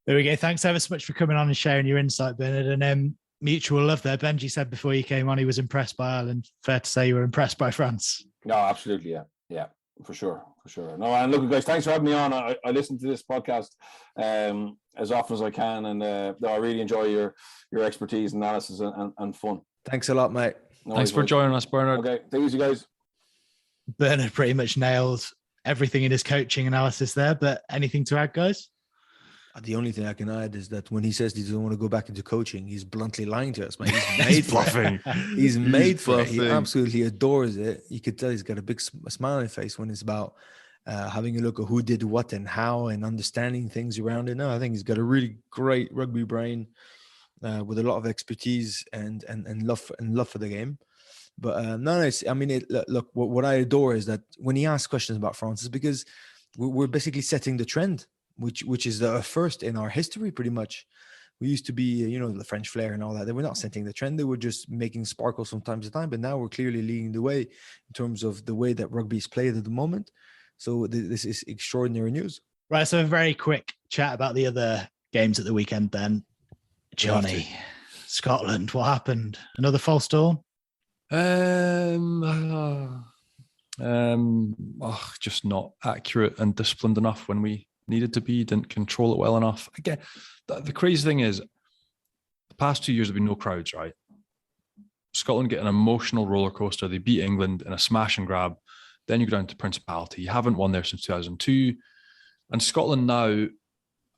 Speaker 1: There we go. Thanks ever so much for coming on and sharing your insight, Bernard. And mutual love there. Benji said before you came on he was impressed by Ireland. Fair to say you were impressed by France.
Speaker 4: No, absolutely, yeah, for sure. No, and look, guys, thanks for having me on. I listen to this podcast as often as I can, and I really enjoy your expertise, analysis, and fun.
Speaker 2: Thanks a lot, mate.
Speaker 3: Thanks for joining us, Bernard.
Speaker 4: Okay, take it easy, guys.
Speaker 1: Bernard pretty much nailed everything in his coaching analysis there, but anything to add, guys?
Speaker 2: The only thing I can add is that when he says he doesn't want to go back into coaching, he's bluntly lying to us, man. He's made for it. He's made for it. He absolutely adores it. You could tell he's got a big smile on his face when it's about having a look at who did what and how, and understanding things around it. No, I think he's got a really great rugby brain with a lot of expertise and love for the game. But look, what I adore is that when he asks questions about France, is because we're basically setting the trend, which is the first in our history, pretty much. We used to be, the French flair and all that. They were not setting the trend. They were just making sparkles from time to time. But now we're clearly leading the way in terms of the way that rugby is played at the moment. So this is extraordinary news.
Speaker 1: Right. So a very quick chat about the other games at the weekend then. Johnnie, Scotland, what happened? Another false dawn?
Speaker 3: Just not accurate and disciplined enough when we needed to be. Didn't control it well enough. Again, the crazy thing is, the past 2 years have been no crowds, right? Scotland get an emotional roller coaster. They beat England in a smash and grab. Then you go down to Principality. You haven't won there since 2002. And Scotland now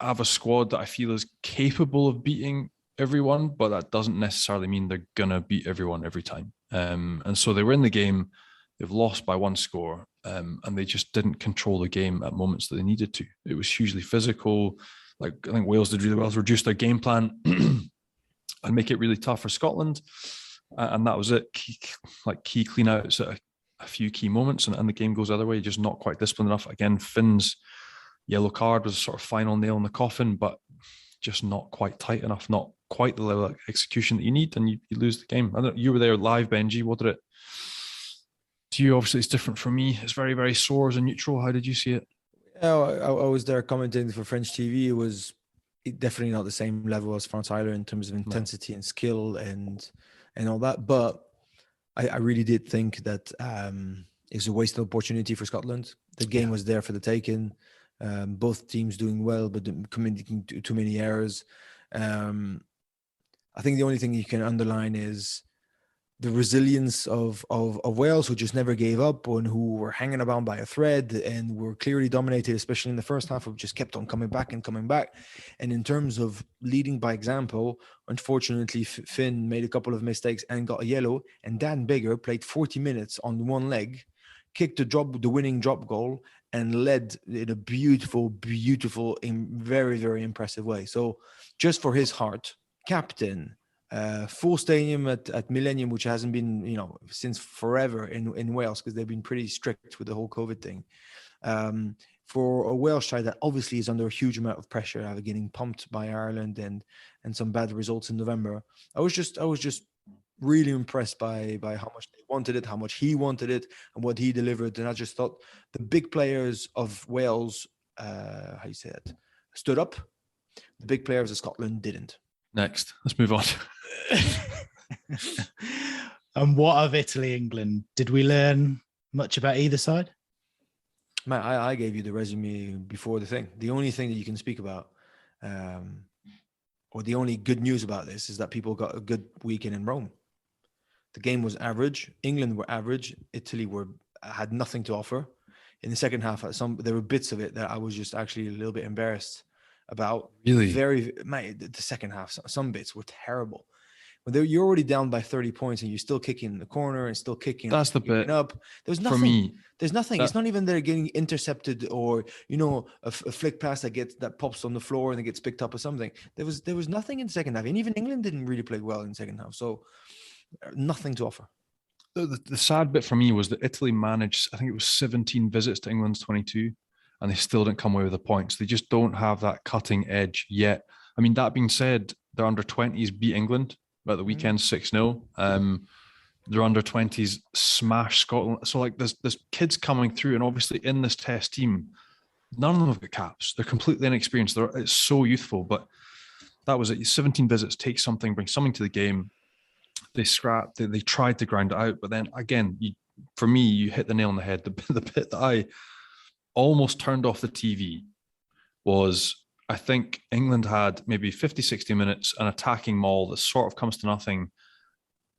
Speaker 3: have a squad that I feel is capable of beating everyone, but that doesn't necessarily mean they're going to beat everyone every time. And so they were in the game. They've lost by 1 score, and they just didn't control the game at moments that they needed to. It was hugely physical. Like, I think Wales did really well to reduce their game plan and make it really tough for Scotland. And that was it. Key clean outs at a few key moments, and the game goes the other way. Just not quite disciplined enough. Again, Finn's yellow card was a sort of final nail in the coffin, but just not quite tight enough, not quite the level of execution that you need, and you lose the game. I don't know, you were there live, Benji. What did it to you, obviously, it's different from me. It's very, very sore as a neutral. How did you see it?
Speaker 2: Yeah, I was there commentating for French TV. It was definitely not the same level as France-Ireland in terms of intensity and skill and all that. But I really did think that it's a wasted opportunity for Scotland. The game was there for the taking. Both teams doing well, but committing too many errors. I think the only thing you can underline is the resilience of Wales, who just never gave up and who were hanging about by a thread and were clearly dominated, especially in the first half, who just kept on coming back and coming back. And in terms of leading by example, unfortunately, Finn made a couple of mistakes and got a yellow, and Dan Bigger played 40 minutes on one leg, kicked the winning drop goal, and led in a beautiful, very, very impressive way. So just for his heart, captain, full stadium at Millennium, which hasn't been, since forever in Wales, because they've been pretty strict with the whole COVID thing. For a Welsh side that obviously is under a huge amount of pressure, after getting pumped by Ireland and some bad results in November, I was just really impressed by how much they wanted it, how much he wanted it, and what he delivered. And I just thought the big players of Wales, stood up. The big players of Scotland didn't.
Speaker 3: Next, let's move on.
Speaker 1: And what of Italy, England? Did we learn much about either side?
Speaker 2: Man, I gave you the resume before the thing. The only thing that you can speak about, or the only good news about this, is that people got a good weekend in Rome. The game was average. England were average. Italy had nothing to offer. In the second half, there were bits of it that I was just actually a little bit embarrassed about.
Speaker 3: Really?
Speaker 2: The second half, some bits were terrible. When you're already down by 30 points and you're still kicking in the corner and still kicking.
Speaker 3: That's the bit
Speaker 2: up. There's nothing.
Speaker 3: For me,
Speaker 2: there's nothing. It's not even they're getting intercepted or a flick pass that pops on the floor and it gets picked up or something. There was nothing in the second half, and even England didn't really play well in the second half. So nothing to offer.
Speaker 3: The sad bit for me was that Italy managed, I think it was 17 visits to England's 22, and they still didn't come away with the points. They just don't have that cutting edge yet. I mean, that being said, their under-20s beat England at the weekend 6-0. Their under-20s smashed Scotland. So, there's kids coming through, and obviously in this test team, none of them have got caps. They're completely inexperienced. It's so youthful, but that was it. 17 visits, take something, bring something to the game. They scrapped. They tried to grind it out, but then again, for me, you hit the nail on the head. The bit that I almost turned off the TV was, I think England had maybe 50, 60 minutes, an attacking maul that sort of comes to nothing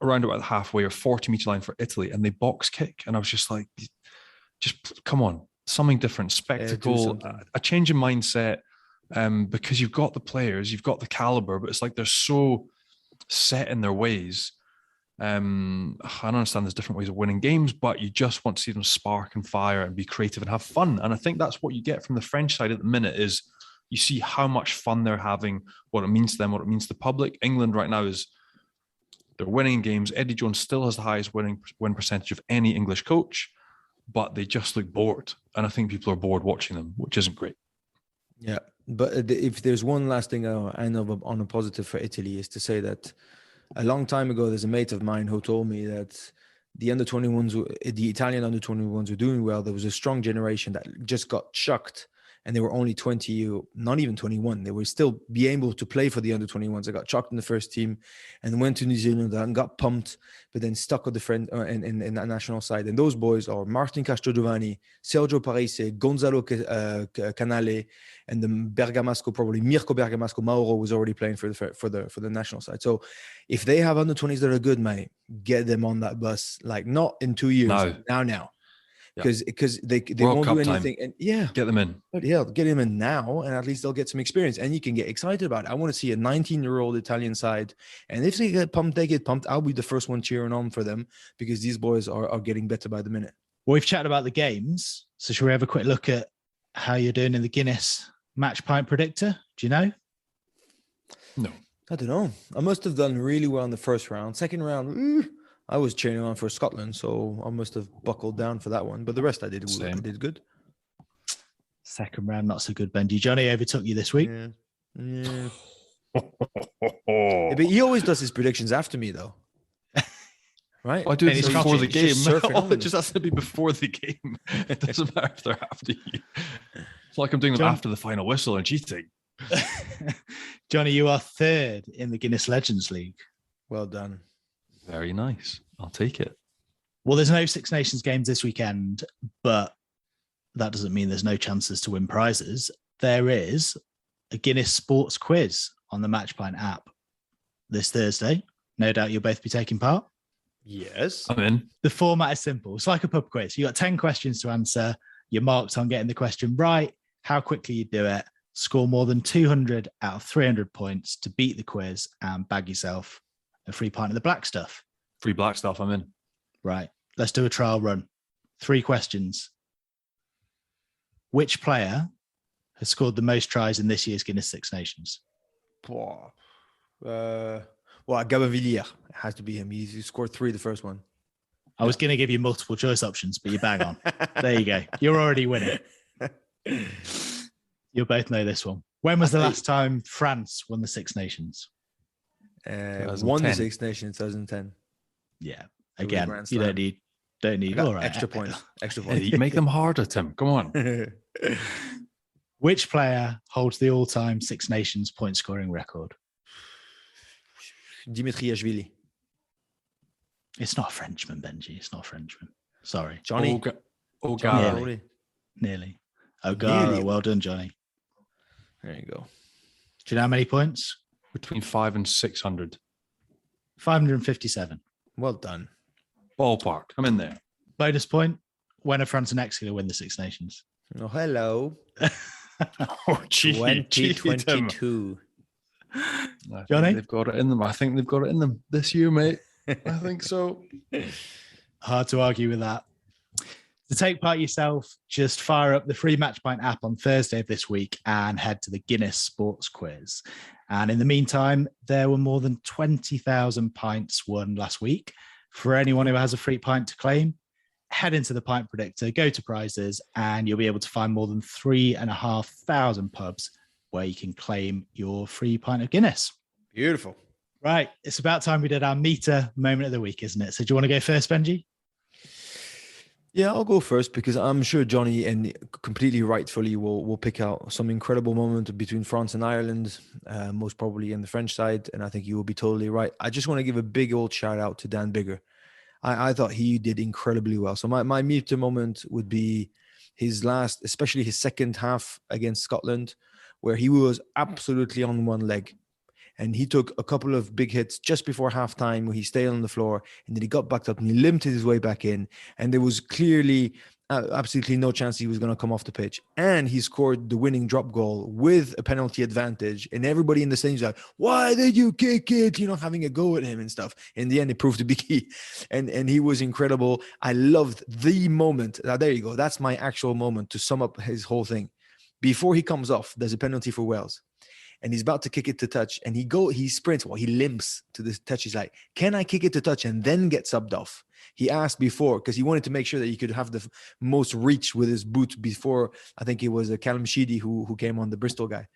Speaker 3: around about the halfway or 40-meter line for Italy, and they box kick. And I was just like, just come on, something different, spectacle, a change in mindset, because you've got the players, you've got the caliber, but it's like they're so set in their ways. I understand there's different ways of winning games, but you just want to see them spark and fire and be creative and have fun. And I think that's what you get from the French side at the minute is you see how much fun they're having, what it means to them, what it means to the public. England right now they're winning games. Eddie Jones still has the highest win percentage of any English coach, but they just look bored. And I think people are bored watching them, which isn't great.
Speaker 2: Yeah. But if there's one last thing I know on a positive for Italy is to say that a long time ago, there's a mate of mine who told me that the under-21s, the Italian under-21s were doing well. There was a strong generation that just got chucked, and they were only 20, not even 21. They were still be able to play for the under-21s. They got chucked in the first team and went to New Zealand and got pumped, but then stuck with the friend in that national side. And those boys are Martin Castrogiovanni, Sergio Parisse, Gonzalo Canale, and the Bergamasco, probably Mirko Bergamasco. Mauro was already playing for the national side. So if they have under-20s that are good, mate, get them on that bus. Like not in 2 years, now. Because they won't do anything. And
Speaker 3: get them in.
Speaker 2: But get them in now, and at least they'll get some experience, and you can get excited about it. I want to see a 19-year-old Italian side, and if they get pumped, they get pumped. I'll be the first one cheering on for them because these boys are getting better by the minute.
Speaker 1: Well, we've chatted about the games, so shall we have a quick look at how you're doing in the Guinness match pint predictor? Do you know?
Speaker 3: No,
Speaker 2: I don't know. I must have done really well in the first round. Second round, I was cheering on for Scotland, so I must have buckled down for that one. But the rest I did good.
Speaker 1: Second round, not so good, Benji. Johnnie overtook you this week.
Speaker 2: Yeah. But he always does his predictions after me, though. right?
Speaker 3: I do
Speaker 1: And
Speaker 3: it
Speaker 1: he's
Speaker 3: before the
Speaker 1: just
Speaker 3: game.
Speaker 2: surfing
Speaker 3: Oh,
Speaker 2: on
Speaker 3: it
Speaker 2: them.
Speaker 3: just has to be before the game. It doesn't matter if they're after you. It's like I'm doing them
Speaker 1: John-
Speaker 3: after the final whistle and cheating.
Speaker 1: Johnny, you are third in the Guinness Legends League.
Speaker 2: Well done.
Speaker 3: Very nice. I'll take it.
Speaker 1: Well, there's no Six Nations games this weekend, but that doesn't mean there's no chances to win prizes. There is a Guinness Sports Quiz on the Matchpoint app this Thursday. No doubt you'll both be taking part.
Speaker 2: Yes.
Speaker 3: I'm in.
Speaker 1: The format is simple. It's like a pub quiz. You got 10 questions to answer. You're marked on getting the question right, how quickly you do it, score more than 200 out of 300 points to beat the quiz and bag yourself a free pint of the black stuff.
Speaker 3: Free black stuff. I'm in.
Speaker 1: Right. Let's do a trial run. 3 questions. Which player has scored the most tries in this year's Guinness Six Nations?
Speaker 2: Well, Gabavilier. It has to be him. He scored 3 the first one.
Speaker 1: I was going to give you multiple choice options, but you bang on. There you go. You're already winning. You'll both know this one. When was the last time France won the Six Nations?
Speaker 2: Won the
Speaker 3: 2010.
Speaker 2: Six Nations 2010.
Speaker 1: Yeah.
Speaker 2: was a
Speaker 1: Again,
Speaker 2: grand
Speaker 1: you
Speaker 2: slam.
Speaker 1: don't need
Speaker 2: I got
Speaker 1: all right.
Speaker 2: extra points. Extra
Speaker 3: Hey,
Speaker 2: points.
Speaker 3: you make them harder, Tim. Come on.
Speaker 1: Which player holds the all-time Six Nations point scoring record?
Speaker 2: Dimitriashvili.
Speaker 1: It's not a Frenchman, Benji. It's not a Frenchman. Sorry.
Speaker 2: Johnny.
Speaker 3: O'Gara.
Speaker 1: Nearly. Nearly. O'Gara.
Speaker 2: Nearly.
Speaker 1: Well done, Johnny.
Speaker 2: There you go.
Speaker 1: Do you know how many points?
Speaker 3: Between 500 and 600.
Speaker 1: 557.
Speaker 2: Well done.
Speaker 3: Ballpark. I'm in there.
Speaker 1: Bonus point. When are France and Mexico win the Six Nations?
Speaker 2: Oh, hello.
Speaker 3: Oh, gee,
Speaker 2: 2022.
Speaker 1: Johnny?
Speaker 3: They've got it in them. I think they've got it in them this year, mate. I think so.
Speaker 1: Hard to argue with that. To take part yourself, just fire up the free Matchpoint app on Thursday of this week and head to the Guinness Sports Quiz. And in the meantime, there were more than 20,000 pints won last week. For anyone who has a free pint to claim, head into the Pint Predictor, go to prizes, and you'll be able to find more than 3,500 pubs where you can claim your free pint of Guinness.
Speaker 2: Beautiful.
Speaker 1: Right. It's about time we did our meter moment of the week, isn't it? So do you want to go first, Benji?
Speaker 2: Yeah, I'll go first because I'm sure Johnny, and completely rightfully, will pick out some incredible moment between France and Ireland, most probably in the French side. And I think you will be totally right. I just want to give a big old shout out to Dan Bigger. I thought he did incredibly well. So my meter moment would be his last, especially his second half against Scotland, where he was absolutely on one leg. And he took a couple of big hits just before halftime where he stayed on the floor, and then he got backed up and he limped his way back in. And there was clearly absolutely no chance he was going to come off the pitch. And he scored the winning drop goal with a penalty advantage. And everybody in the stadium was like, why did you kick it? You know, having a go at him and stuff. In the end, it proved to be key. And he was incredible. I loved the moment. Now, there you go. That's my actual moment to sum up his whole thing. Before he comes off, there's a penalty for Wales. And he's about to kick it to touch, and he sprints. Well, he limps to the touch. He's like, can I kick it to touch and then get subbed off? He asked before because he wanted to make sure that he could have the most reach with his boot before. I think it was Callum Sheedy who came on, the Bristol guy.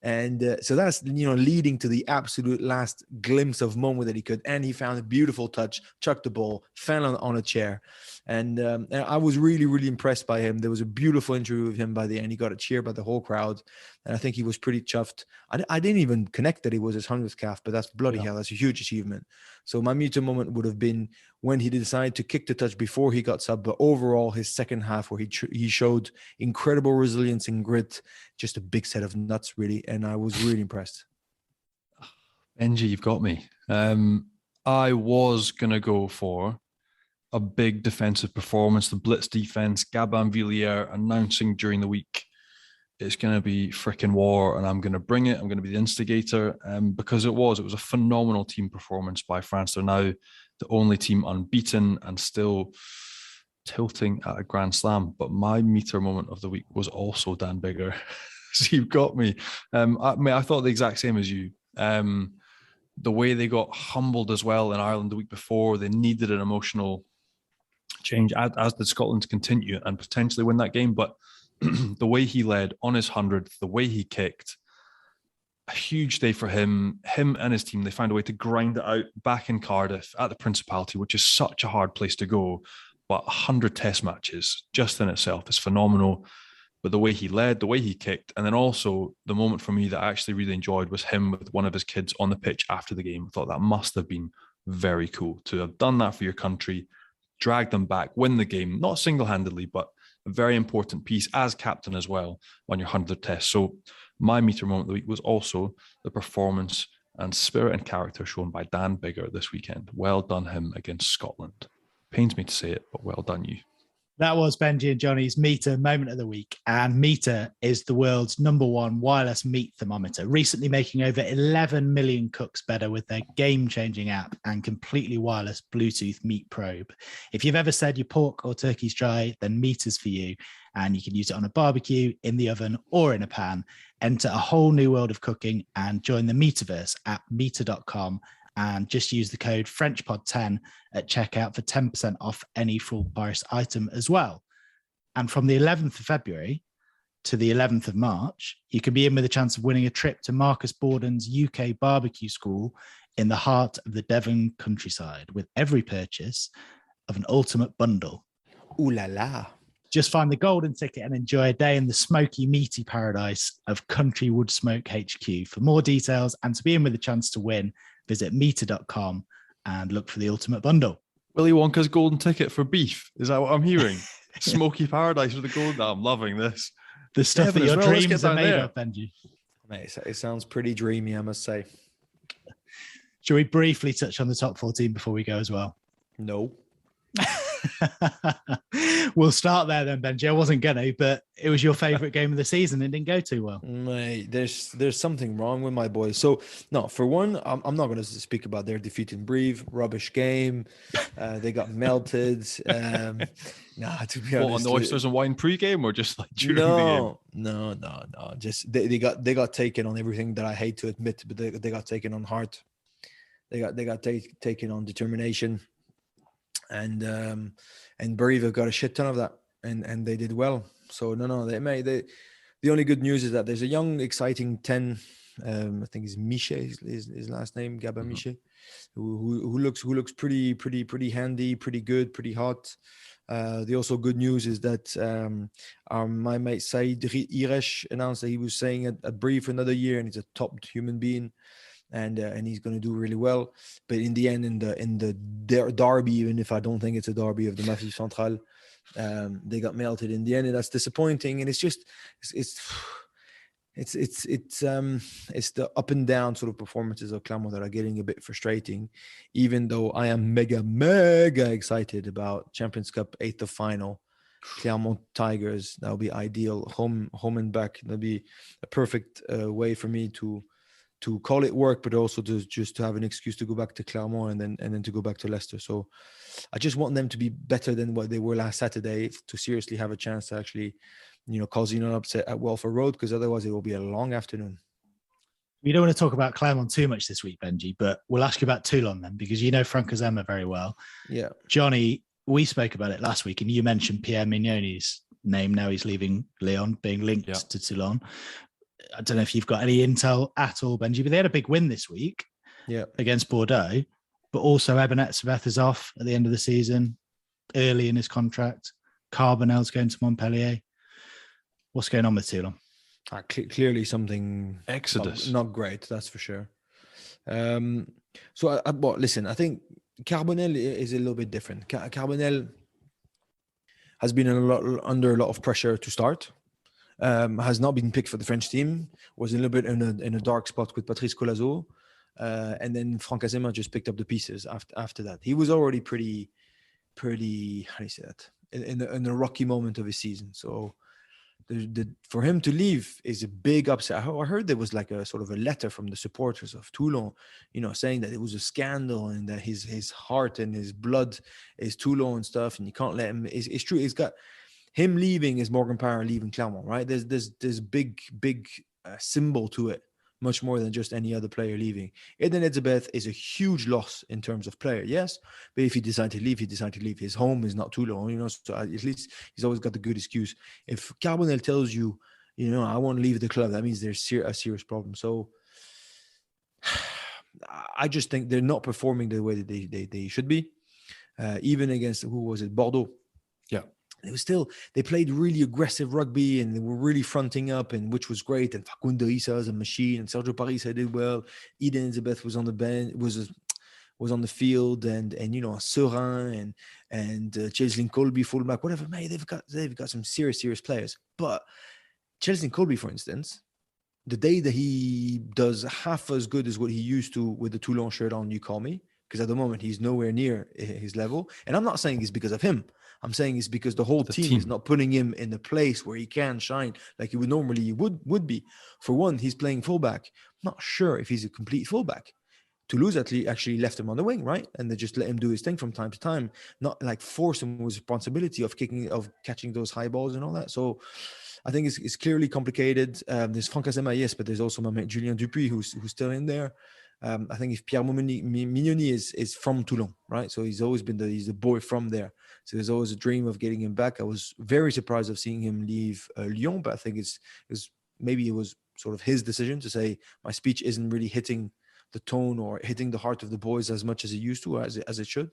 Speaker 2: And so that's, leading to the absolute last glimpse of moment that he could. And he found a beautiful touch, chucked the ball, fell on a chair. And I was really, really impressed by him. There was a beautiful interview with him by the end. He got a cheer by the whole crowd. And I think he was pretty chuffed. I didn't even connect that it was his 100th calf, but that's bloody hell. That's a huge achievement. So my meter moment would have been when he decided to kick the touch before he got subbed. But overall, his second half where he showed incredible resilience and grit, just a big set of nuts, really. And I was really impressed.
Speaker 3: Benji, you've got me. I was going to go for a big defensive performance, the blitz defense, Gabin Villiers announcing during the week, it's going to be freaking war and I'm going to bring it. I'm going to be the instigator because it was a phenomenal team performance by France. They're now the only team unbeaten and still tilting at a Grand Slam. But my meter moment of the week was also Dan Bigger. So you've got me. I thought the exact same as you. The way they got humbled as well in Ireland the week before, they needed an emotional change, as did Scotland, to continue and potentially win that game. But the way he led on his 100th, the way he kicked, a huge day for him. Him and his team, they found a way to grind it out back in Cardiff at the Principality, which is such a hard place to go. But 100 test matches just in itself is phenomenal. But the way he led, the way he kicked, and then also the moment for me that I actually really enjoyed was him with one of his kids on the pitch after the game. I thought that must have been very cool to have done that for your country, drag them back, win the game, not single-handedly, but a very important piece as captain as well on your 100th test. So my meter moment of the week was also the performance and spirit and character shown by Dan Biggar this weekend. Well done him against Scotland. Pains me to say it, but well done you.
Speaker 1: That was Benji and Johnny's Meter Moment of the Week. And Meter is the world's #1 wireless meat thermometer, recently making over 11 million cooks better with their game-changing app and completely wireless Bluetooth meat probe. If you've ever said your pork or turkey's dry, then Meter's for you. And you can use it on a barbecue, in the oven, or in a pan. Enter a whole new world of cooking and join the Metaverse at meter.com. And just use the code FrenchPod10 at checkout for 10% off any full price item as well. And from the 11th of February to the 11th of March, you can be in with a chance of winning a trip to Marcus Borden's UK barbecue school in the heart of the Devon countryside with every purchase of an ultimate bundle.
Speaker 2: Ooh la la.
Speaker 1: Just find the golden ticket and enjoy a day in the smoky, meaty paradise of Country Wood Smoke HQ. For more details and to be in with a chance to win, visit meter.com and look for the ultimate bundle.
Speaker 3: Willy Wonka's golden ticket for beef. Is that what I'm hearing? Smoky paradise with the gold. I'm loving this.
Speaker 1: The stuff
Speaker 3: Heaven
Speaker 1: that your
Speaker 3: as well. Let's
Speaker 1: dreams
Speaker 3: get
Speaker 1: are
Speaker 3: down
Speaker 1: made
Speaker 3: there.
Speaker 1: of, Benji.
Speaker 2: Mate, it sounds pretty dreamy, I must say.
Speaker 1: Shall we briefly touch on the top 14 before we go as well?
Speaker 2: No.
Speaker 1: We'll start there then, Benji. I wasn't gonna, but it was your favourite game of the season and didn't go too well.
Speaker 2: Mate, there's something wrong with my boys. So, no, for one, I'm not going to speak about their defeat in Brive. Rubbish game. They got melted. To be honest.
Speaker 3: What, on the oysters and wine pre-game or just like during the game?
Speaker 2: No. Just they got taken on everything that I hate to admit, but they got taken on heart. They got taken on determination. And Brive got a shit ton of that, and they did well. So the only good news is that there's a young, exciting 10. I think it's Miche, his last name, Gabin Miche, who looks pretty handy, pretty good, pretty hot. The also good news is that my mate Said Iresh announced that he was staying at Brive for another year, and he's a top human being. And he's going to do really well. But in the end, in the derby, even if I don't think it's a derby of the Massif Central, they got melted in the end, and that's disappointing. And it's the up and down sort of performances of Clermont that are getting a bit frustrating. Even though I am mega excited about Champions Cup 8th of final, Clermont Tigers. That would be ideal. Home and back. That'd be a perfect way for me to call it work, but also to have an excuse to go back to Clermont and then to go back to Leicester. So I just want them to be better than what they were last Saturday to seriously have a chance to actually, causing an upset at Welford Road, because otherwise it will be a long afternoon.
Speaker 1: We don't want to talk about Clermont too much this week, Benji, but we'll ask you about Toulon then, because you know Franck Azema very well.
Speaker 2: Yeah.
Speaker 1: Johnny, we spoke about it last week and you mentioned Pierre Mignoni's name. Now he's leaving Lyon, being linked to Toulon. I don't know if you've got any intel at all, Benji, but they had a big win this week against Bordeaux, but also Ebenet Sabeth is off at the end of the season, early in his contract. Carbonell's going to Montpellier. What's going on with Toulon?
Speaker 2: Clearly something
Speaker 3: Exodus.
Speaker 2: Not great, that's for sure. Listen, I think Carbonell is a little bit different. Carbonell has been under a lot of pressure to start. Has not been picked for the French team, was a little bit in a dark spot with Patrice Colazo, and then Franck Azema just picked up the pieces after that. He was already pretty how do you say that, in a rocky moment of his season. So for him to leave is a big upset. I heard there was like a sort of a letter from the supporters of Toulon, saying that it was a scandal and that his heart and his blood is Toulon and stuff, and you can't let him. It's true. He's got. Him leaving is Morgan Parra leaving Clermont, right? There's big symbol to it, much more than just any other player leaving. Eden Etzebeth is a huge loss in terms of player, yes, but if he decides to leave, he decides to leave. His home is not Toulon, so at least he's always got the good excuse. If Carbonell tells you, I want to leave the club, that means there's a serious problem. So I just think they're not performing the way that they should be. Even against, who was it, Bordeaux?
Speaker 3: Yeah.
Speaker 2: It was still, they played really aggressive rugby and they were really fronting up, and which was great. And Facundo Issa is a machine, and Sergio Parisse did well. Eden Elizabeth was on the bench, was on the field, and Serin and Cheslin Colby fullback, whatever. Mate, they've got some serious players. But Cheslin Colby, for instance, the day that he does half as good as what he used to with the Toulon shirt on, you call me, because at the moment he's nowhere near his level. And I'm not saying it's because of him. I'm saying it's because the whole team is not putting him in the place where he can shine like he would normally would be. For one, he's playing fullback. I'm not sure if he's a complete fullback. Toulouse actually left him on the wing, right? And they just let him do his thing from time to time, not like force him with responsibility of catching those high balls and all that. So I think it's clearly complicated. There's Franck Azema, yes, but there's also Julien Dupuis who's still in there. I think if Pierre Mignoni is from Toulon, right? So he's always been he's the boy from there. So there's always a dream of getting him back. I was very surprised of seeing him leave Lyon, but I think maybe it was sort of his decision to say my speech isn't really hitting the tone or hitting the heart of the boys as much as it used to, or as it should.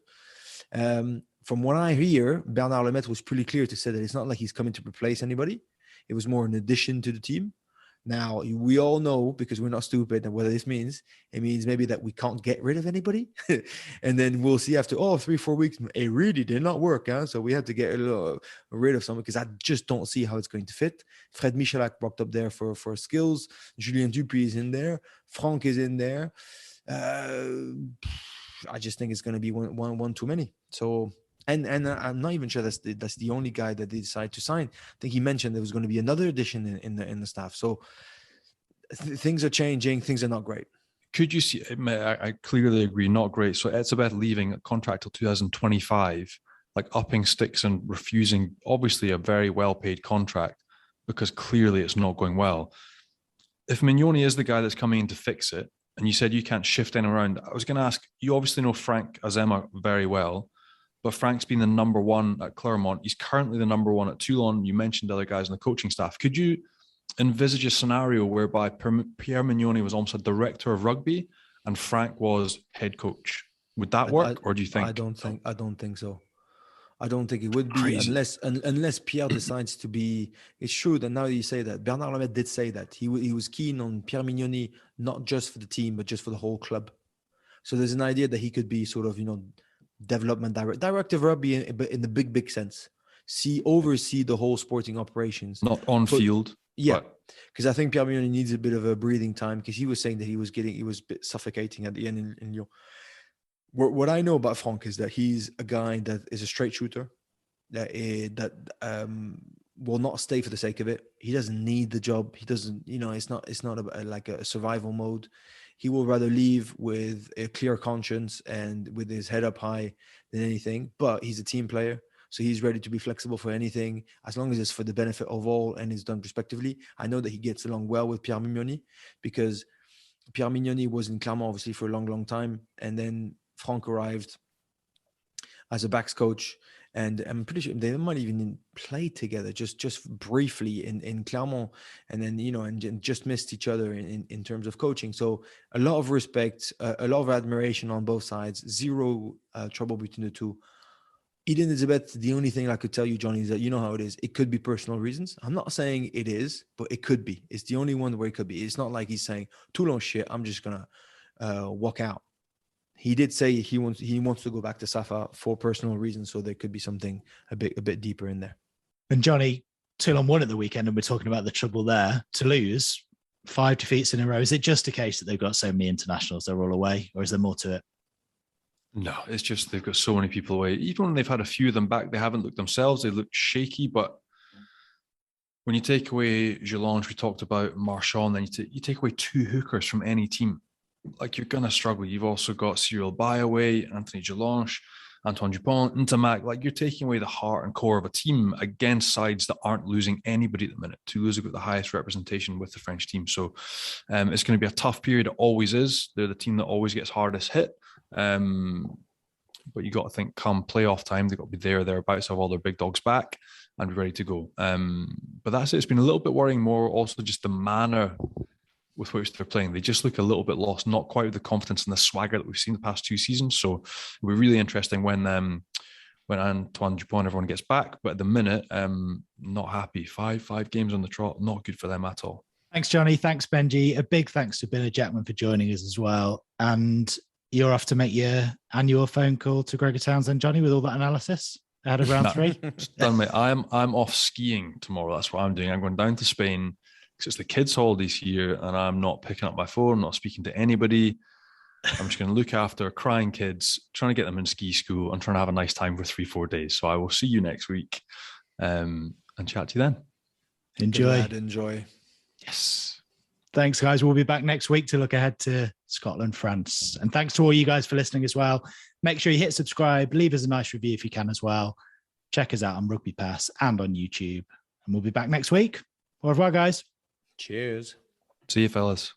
Speaker 2: From what I hear, Bernard Lemaitre was pretty clear to say that it's not like he's coming to replace anybody. It was more an addition to the team. Now, we all know, because we're not stupid, and what this means, it means maybe that we can't get rid of anybody. And then we'll see after, 3-4 weeks, it really did not work. Huh? So we have to get rid of someone, because I just don't see how it's going to fit. Fred Michalak walked up there for skills. Julien Dupuis is in there. Franck is in there. I just think it's going to be one too many. So... And I'm not even sure that's the only guy that they decided to sign. I think he mentioned there was going to be another addition in the staff. So things are changing. Things are not great.
Speaker 3: Could you see? I clearly agree, not great. So Etzebeth leaving a contract till 2025, like upping sticks and refusing, obviously a very well-paid contract, because clearly it's not going well. If Mignoni is the guy that's coming in to fix it, and you said you can't shift anyone around, I was going to ask, you obviously know Franck Azema very well. But Frank's been the number one at Clermont. He's currently the number one at Toulon. You mentioned other guys in the coaching staff. Could you envisage a scenario whereby Pierre Mignoni was almost a director of rugby and Frank was head coach? Would that work, or do you think?
Speaker 2: I don't think so. I don't think it would be. Crazy. unless Pierre decides to be. It's true that now you say that, Bernard Lemaitre did say that he was keen on Pierre Mignoni, not just for the team but just for the whole club. So there's an idea that he could be sort of development director of rugby, but in the big sense, oversee the whole sporting operations,
Speaker 3: not on field.
Speaker 2: Yeah, because I think Pierre Mignoni needs a bit of a breathing time, because he was saying that he was a bit suffocating at the end in Lyon. What I know about Franck is that he's a guy that is a straight shooter, that will not stay for the sake of it. He doesn't need the job. He doesn't, it's not like a survival mode. He will rather leave with a clear conscience and with his head up high than anything. But he's a team player, so he's ready to be flexible for anything, as long as it's for the benefit of all and is done respectively. I know that he gets along well with Pierre Mignoni, because Pierre Mignoni was in Clermont, obviously, for a long time. And then Franck arrived as a backs coach. And I'm pretty sure they might even play together just briefly in Clermont, and then, and just missed each other in terms of coaching. So a lot of respect, a lot of admiration on both sides, zero trouble between the two. Eden Elizabeth, the only thing I could tell you, Johnny, is that you know how it is. It could be personal reasons. I'm not saying it is, but it could be. It's the only one where it could be. It's not like he's saying, Toulon shit, I'm just going to walk out. He did say he wants to go back to Safa for personal reasons, so there could be something a bit deeper in there.
Speaker 1: And Johnny, Toulon won at the weekend, and we're talking about the trouble there. Toulouse, 5 defeats in a row. Is it just a case that they've got so many internationals, they're all away, or is there more to it?
Speaker 3: No, it's just they've got so many people away. Even when they've had a few of them back, they haven't looked themselves. They look shaky. But when you take away Gelange, we talked about Marchand, then you take away 2 hookers from any team, like, you're going to struggle. You've also got Cyril Bay away, Anthony Gelange, Antoine Dupont, Ntamak. Like, you're taking away the heart and core of a team against sides that aren't losing anybody at the minute. Toulouse have got the highest representation with the French team. So it's going to be a tough period. It always is. They're the team that always gets hardest hit. But you got to think, come playoff time, they've got to be thereabouts, have all their big dogs back and be ready to go. But that's it. It's been a little bit worrying, more also just the manner with which they're playing. They just look a little bit lost, not quite with the confidence and the swagger that we've seen the past 2 seasons. So it'll be really interesting when Antoine Dupont, everyone gets back. But at the minute, not happy. Five games on the trot, not good for them at all.
Speaker 1: Thanks, Johnny. Thanks, Benji. A big thanks to Bernard Jackman for joining us as well. And you're off to make your annual phone call to Gregor Townsend, Johnny, with all that analysis ahead of round 3.
Speaker 3: It's done, mate. I'm off skiing tomorrow. That's what I'm doing. I'm going down to Spain because it's the kids' holidays here, and I'm not picking up my phone, I'm not speaking to anybody. I'm just going to look after crying kids, trying to get them in ski school and trying to have a nice time for 3-4 days. So I will see you next week and chat to you then.
Speaker 2: Enjoy.
Speaker 3: Yes.
Speaker 1: Thanks, guys. We'll be back next week to look ahead to Scotland, France. And thanks to all you guys for listening as well. Make sure you hit subscribe, leave us a nice review if you can as well. Check us out on Rugby Pass and on YouTube. And we'll be back next week. Au revoir, guys.
Speaker 2: Cheers.
Speaker 3: See you, fellas.